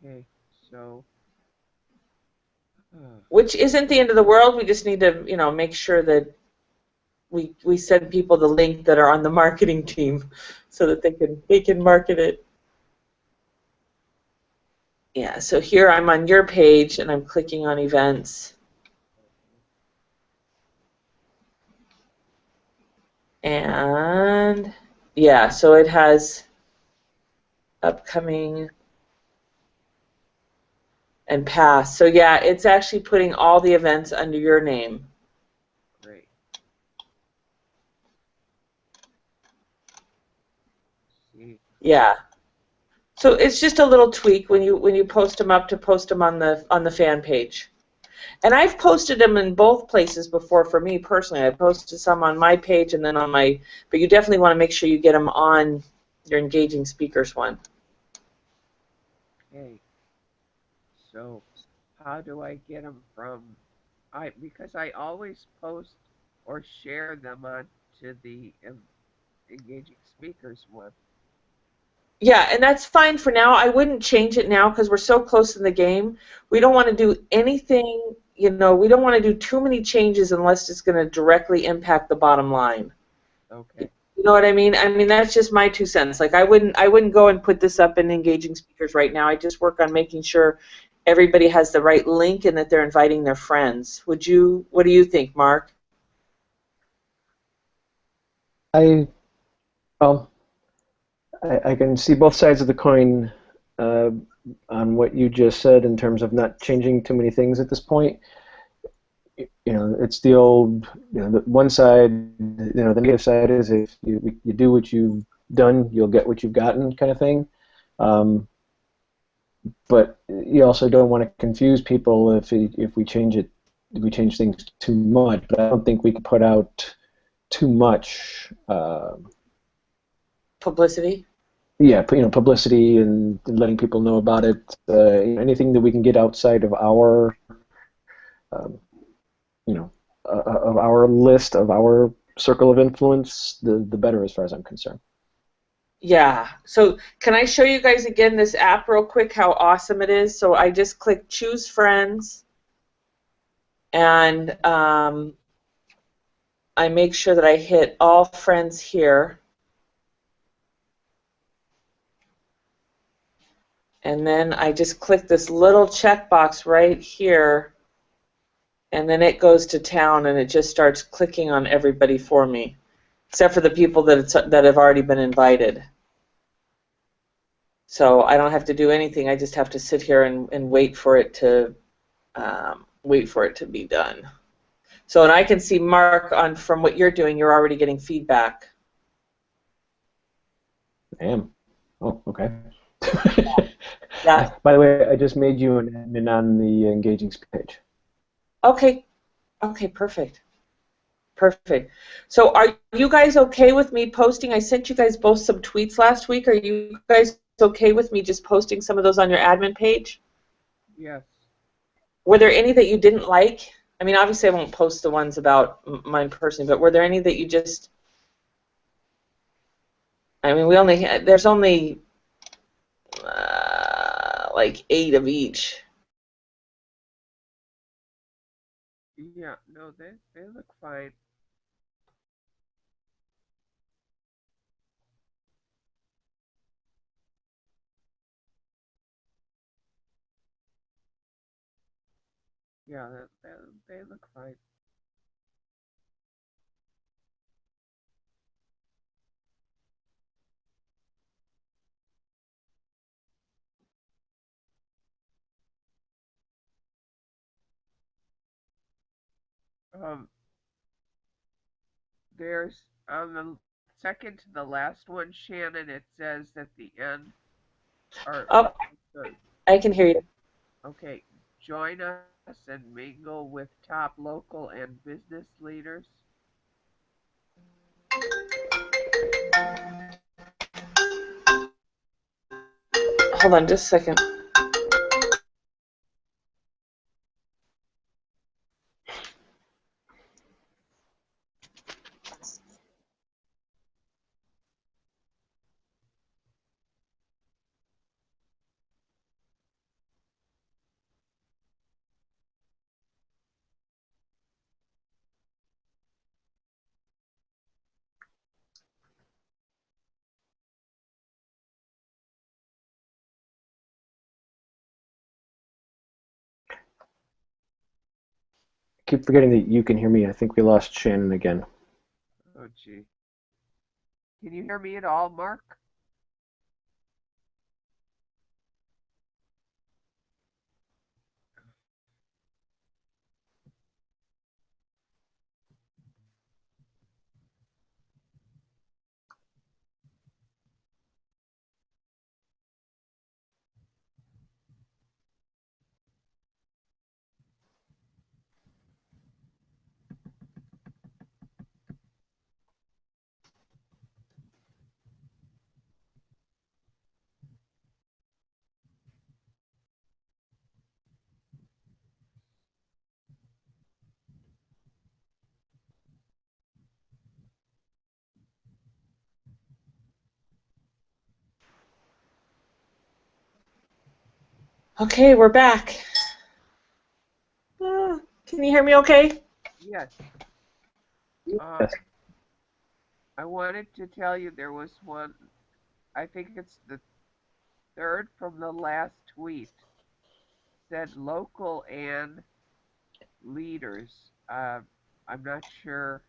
Okay. So. Which isn't the end of the world. We just need to, make sure that we send people the link that are on the marketing team, so that they can market it. Yeah. So here I'm on your page, and I'm clicking on events. And yeah, so it has upcoming and past. So yeah, it's actually putting all the events under your name. Great. See. Yeah. So it's just a little tweak when you post them up to post them on the fan page. And I've posted them in both places before for me personally. I posted some on my page and then on my, but you definitely want to make sure you get them on your Engaging Speakers one. Okay. So, how do I get them from? Because I always post or share them onto the Engaging Speakers one. Yeah, and that's fine for now. I wouldn't change it now because we're so close in the game. We don't want to do anything, we don't want to do too many changes unless it's going to directly impact the bottom line. Okay. You know what I mean? I mean, that's just my 2 cents. Like, I wouldn't go and put this up in Engaging Speakers right now. I just work on making sure everybody has the right link and that they're inviting their friends. What do you think, Mark? I can see both sides of the coin on what you just said in terms of not changing too many things at this point. It's the old, the one side, the negative side is if you do what you've done, you'll get what you've gotten kind of thing. But you also don't want to confuse people if we change things too much. But I don't think we can put out too much Publicity? Yeah, publicity and letting people know about it. Anything that we can get outside of our, of our list, of our circle of influence, the better, as far as I'm concerned. Yeah. So can I show you guys again this app real quick, how awesome it is? So I just click Choose Friends, and I make sure that I hit All Friends here. And then I just click this little checkbox right here, and then it goes to town, and it just starts clicking on everybody for me, except for the people that have already been invited. So I don't have to do anything. I just have to sit here and wait for it to be done. So, and I can see, Mark, from what you're doing, you're already getting feedback. I am. Oh, okay. Yeah. By the way, I just made you an admin on the Engaging page. Okay. Okay, perfect. Perfect. So are you guys okay with me posting? I sent you guys both some tweets last week. Are you guys okay with me just posting some of those on your admin page? Yes. Were there any that you didn't like? I mean, obviously I won't post the ones about mine personally, but were there any that you just... I mean, there's only like 8 of each. Yeah, no, they look fine. Yeah, they look fine. Um, there's on the second to the last one, Shannon, it says at the end, or Oh, the, I can hear you. okay, join us and mingle with top local and business leaders. Hold on just a second. Keep forgetting that you can hear me. I think we lost Shannon again. Oh, gee. Can you hear me at all, Mark? Okay, we're back. Can you hear me okay? Yes. Yes. I wanted to tell you there was one, I think it's the third from the last tweet, said local and leaders. I'm not sure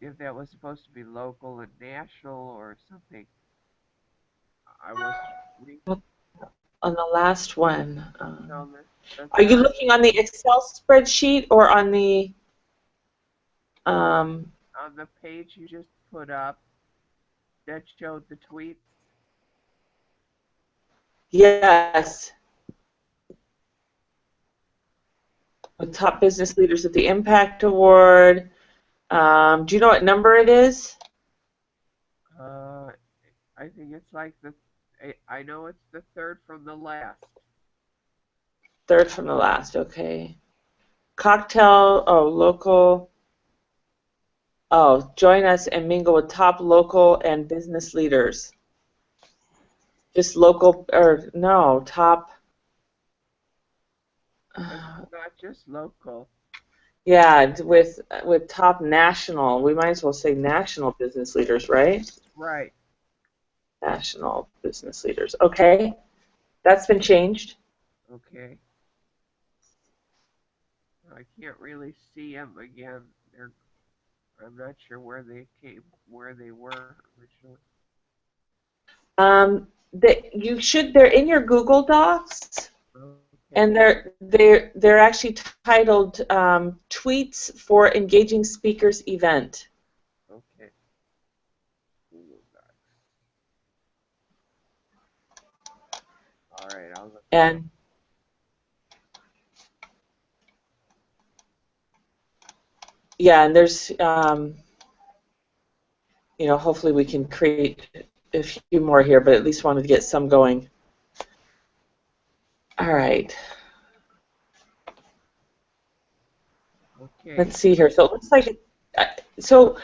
if that was supposed to be local and national or something. I was reading On the last one. on the Are you third looking on the Excel spreadsheet or on the... Um, on the page you just put up that showed the tweet. yes. With top business leaders at the Impact Award. Do you know what number it is? Uh, I think it's like I know it's the third from the last. Third from the last, okay. Cocktail, oh, local. Oh, join us and mingle with top local and business leaders. Just local, or no, top. It's not just local. Yeah, with top national. We might as well say national business leaders, right? Right. National business leaders. Okay, that's been changed. Okay. I can't really see them again. I'm not sure where they were originally. They're in your Google Docs, Okay. and they're actually titled "Tweets for Engaging Speakers Event." Okay. Google Docs. All right, I'll look at them. And yeah, and there's, hopefully we can create a few more here, but at least wanted to get some going. All right. Okay. Let's see here. So it looks like, so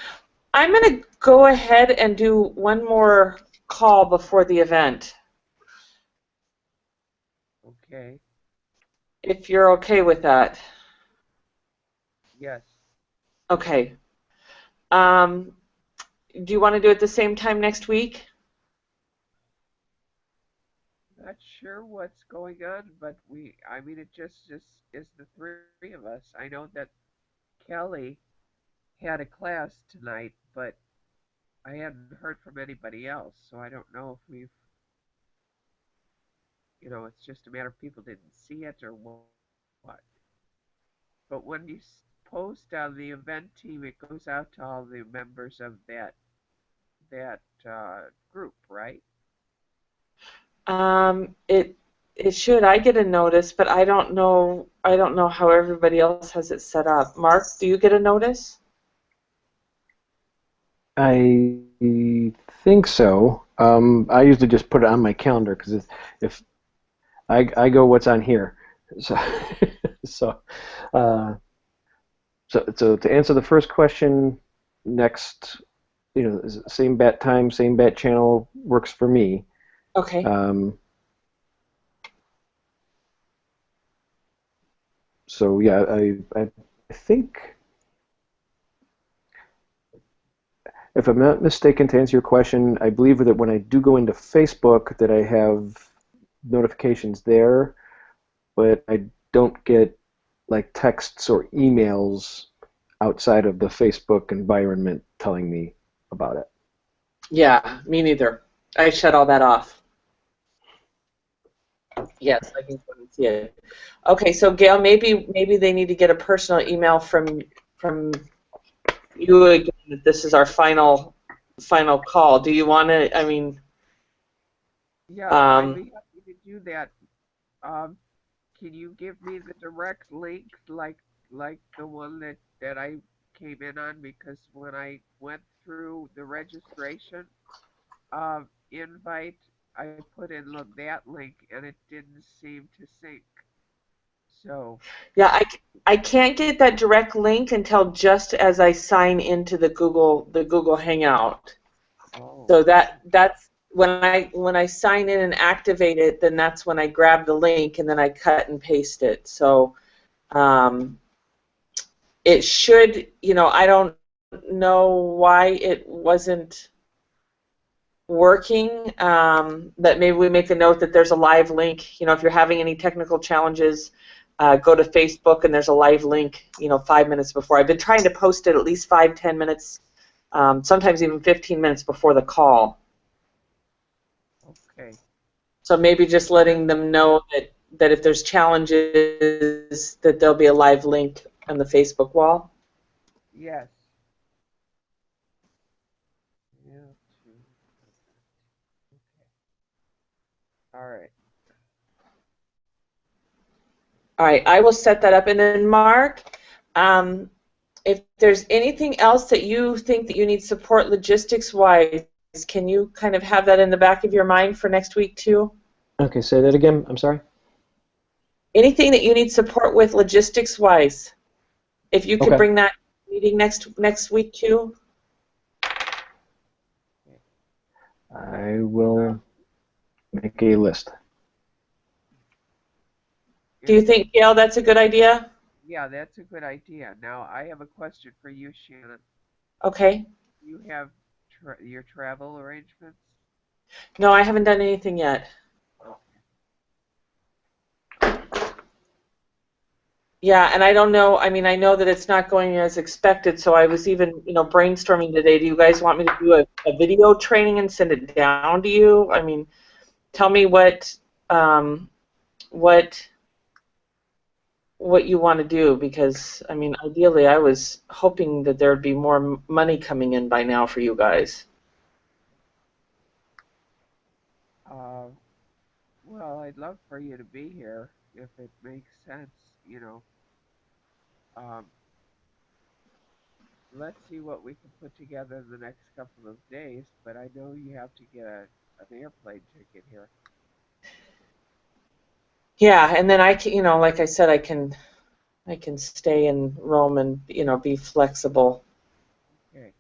I'm going to go ahead and do one more call before the event, Okay. if you're okay with that. Yes. Okay. Um, do you want to do it the same time next week? Not sure what's going on, but I mean, it just is the three of us. I know that Kelly had a class tonight, but I hadn't heard from anybody else, so I don't know if it's just a matter of people didn't see it or what. But when you post on the event team, it goes out to all the members of that group, right? It should. I get a notice, but I don't know. I don't know how everybody else has it set up. Mark, do you get a notice? I think so. I usually just put it on my calendar because if I go what's on here, so so uh, so to answer the first question, next same bat time, same bat channel works for me. Okay. So yeah, I think if I'm not mistaken, to answer your question, I believe that when I do go into Facebook, that I have notifications there, but I don't get like texts or emails outside of the Facebook environment telling me about it. Yeah, me neither. I shut all that off. Yes, I can go and see it. Okay, so Gail, maybe they need to get a personal email from you again that this is our final call. Do you want to? I mean, Yeah, I'd be happy to do that. Um, can you give me the direct link, like the one that I came in on? Because when I went through the registration invite, I put in that link and it didn't seem to sync. So, yeah, I can't get that direct link until just as I sign into the Google Hangout. oh, So that's when I sign in and activate it, then that's when I grab the link and then I cut and paste it. So um, it should, I don't know why it wasn't working. That maybe we make a note that there's a live link. If you're having any technical challenges, go to Facebook and there's a live link. 5 minutes before. I've been trying to post it at least 5-10 minutes, sometimes even 15 minutes before the call. okay. So maybe just letting them know that if there's challenges, that there'll be a live link on the Facebook wall. Yes. Yeah, all right. All right, I will set that up. And then Mark, if there's anything else that you think that you need support logistics-wise, can you kind of have that in the back of your mind for next week too? Okay, say that again. I'm sorry. Anything that you need support with logistics-wise, if you could Okay. bring that meeting next week too. I will make a list. Do you think, Gail, that's a good idea? Yeah, that's a good idea. Now, I have a question for you, Shannon. Okay. You have your travel arrangements? No, I haven't done anything yet. Yeah, and I don't know. I mean, I know that it's not going as expected, so I was even, brainstorming today. Do you guys want me to do a video training and send it down to you? I mean, tell me um, what what you want to do, because I mean, ideally, I was hoping that there would be more money coming in by now for you guys. Uh, well, I'd love for you to be here if it makes sense, you know. Um, let's see what we can put together in the next couple of days. But I know you have to get an airplane ticket here. Yeah, and then I can, like I said, I can stay in Rome and be flexible. Okay,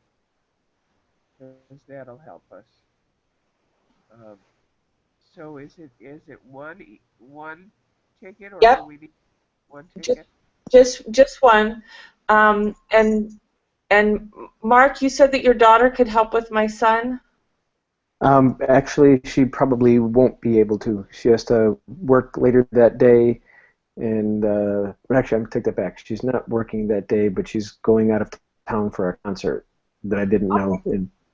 because that'll help us. Um, so is it one ticket, or do Yep, we need one just ticket? just one. And Mark, you said that your daughter could help with my son. Actually, she probably won't be able to. She has to work later that day, and actually, I'm gonna take that back. She's not working that day, but she's going out of town for a concert that I didn't know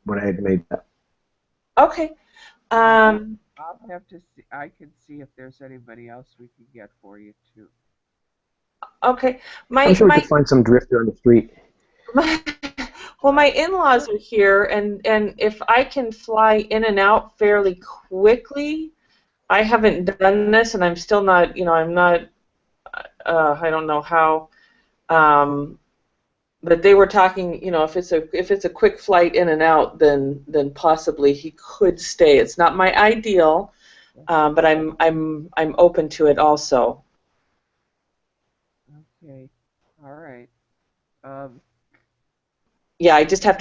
when I had made that. Okay. Well, Um, I'll have to see. I can see if there's anybody else we can get for you too. okay. I'm My sure we my could find some drifter on the street. my well, my in-laws are here, and if I can fly in and out fairly quickly, I haven't done this, and I'm still not, I'm not, I don't know how, but they were talking, if it's a quick flight in and out, then possibly he could stay. It's not my ideal, but I'm open to it also. Okay. All right. Um, Yeah, I just have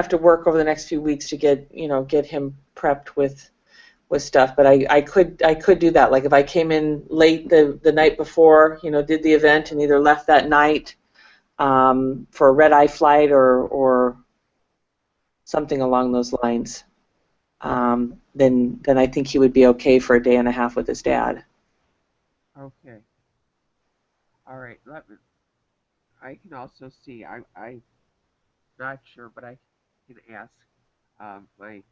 to work over the next few weeks to get him prepped with stuff. But I could do that. Like if I came in late the night before, did the event and either left that night for a red-eye flight or something along those lines. Then I think he would be okay for a day and a half with his dad. okay. All right. I can also see. I'm not sure, but I can ask. My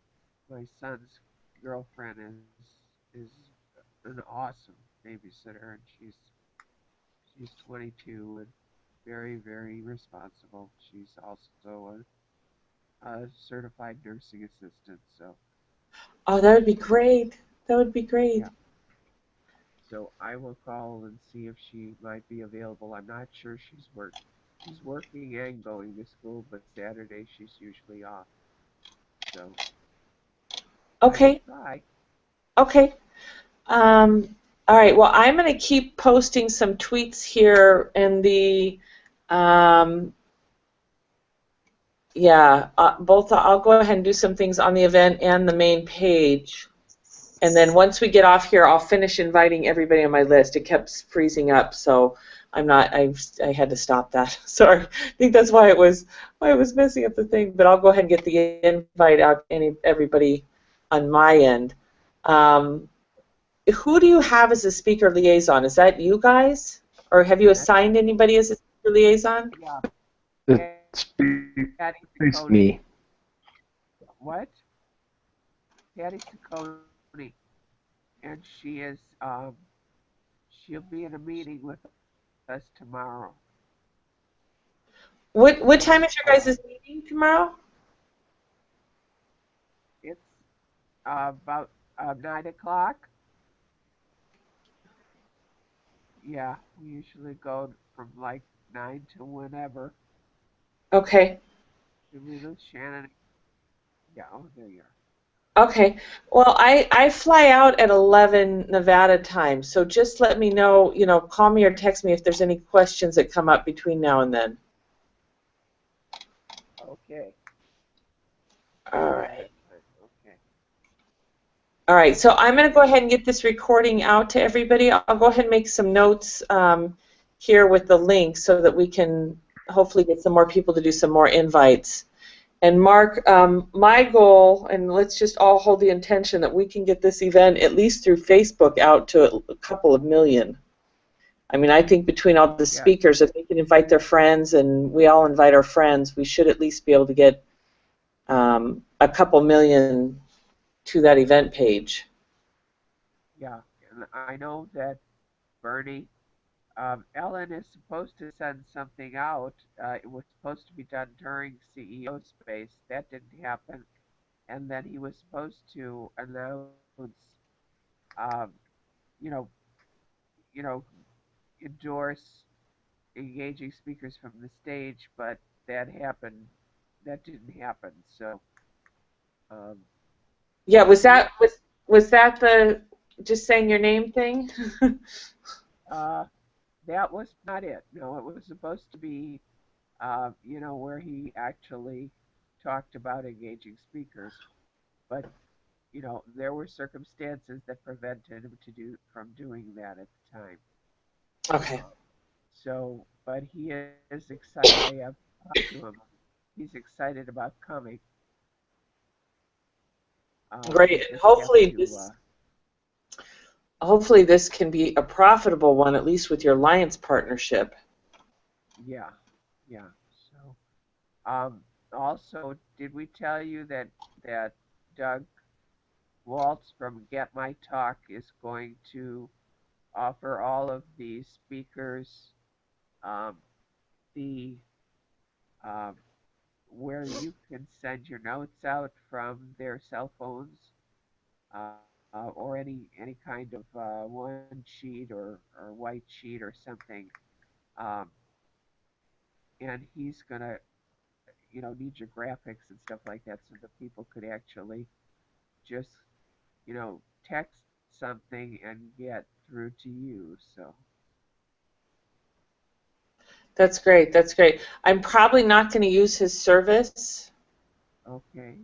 son's girlfriend is an awesome babysitter, and she's 22 and very, very responsible. She's also a certified nursing assistant. So Oh, that would be great. That would be yeah. great. So I will call and see if she might be available. I'm not sure she's working and going to school, but Saturday she's usually off. So I will Okay. try. Okay. All right. Well, I'm going to keep posting some tweets here in the, um, yeah, both. I'll go ahead and do some things on the event and the main page. And then once we get off here, I'll finish inviting everybody on my list. It kept freezing up, so I'm not. I had to stop that. Sorry. I think that's why it was messing up the thing. But I'll go ahead and get the invite out to everybody on my end. Um, who do you have as a speaker liaison? Is that you guys, or have you That, assigned anybody as a speaker liaison? yeah, It's Patty Ciccone. me. What? Patty Ciccone, and she'll be in a meeting with us tomorrow. What time So is your guys' meeting tomorrow? it's about 9 o'clock. Yeah, we usually go from like 9 to whenever. Okay. Did we lose Shannon? Yeah, oh, there you are. Okay. Well, I fly out at 11 Nevada time, so just let me know, call me or text me if there's any questions that come up between now and then. Okay. All Nevada right. time. Okay. All right. So I'm going to go ahead and get this recording out to everybody. I'll go ahead and make some notes here with the link so that we can hopefully get some more people to do some more invites. And Mark, my goal, and let's just all hold the intention that we can get this event, at least through Facebook, out to a couple of million. I mean, I think between all the Yes. speakers, if they can invite their friends and we all invite our friends, we should at least be able to get a couple million to that event page. Yeah. And I know that Bernie, Ellen is supposed to send something out. It was supposed to be done during CEO space. That didn't happen. And then he was supposed to announce, um, you know, you know, endorse engaging speakers from the stage, but that happened. That didn't happen. So Yeah, was that the just saying your name thing? that was not it. No, it was supposed to be, where he actually talked about engaging speakers, but there were circumstances that prevented him from doing that at the time. Okay, So, but he is excited. I have talked to him. He's excited about coming. We great. And just have hopefully to, this can be a profitable one, at least with your Alliance partnership. yeah, yeah. So, also, did we tell you that Doug Waltz from Get My Talk is going to offer all of these speakers um, the um, where you can send your notes out from their cell phones, or any kind of one sheet or white sheet or something. Um, and he's gonna, need your graphics and stuff like that so that people could actually just, text something and get through to you. So, That's great. That's great. I'm probably not going to use his service. okay.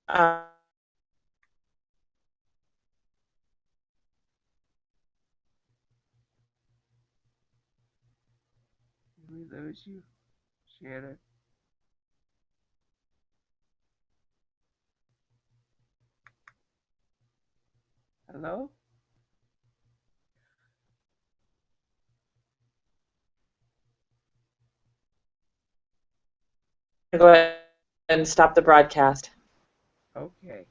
Uh, Did we lose you, Shannon? Hello? go ahead and stop the broadcast. Okay.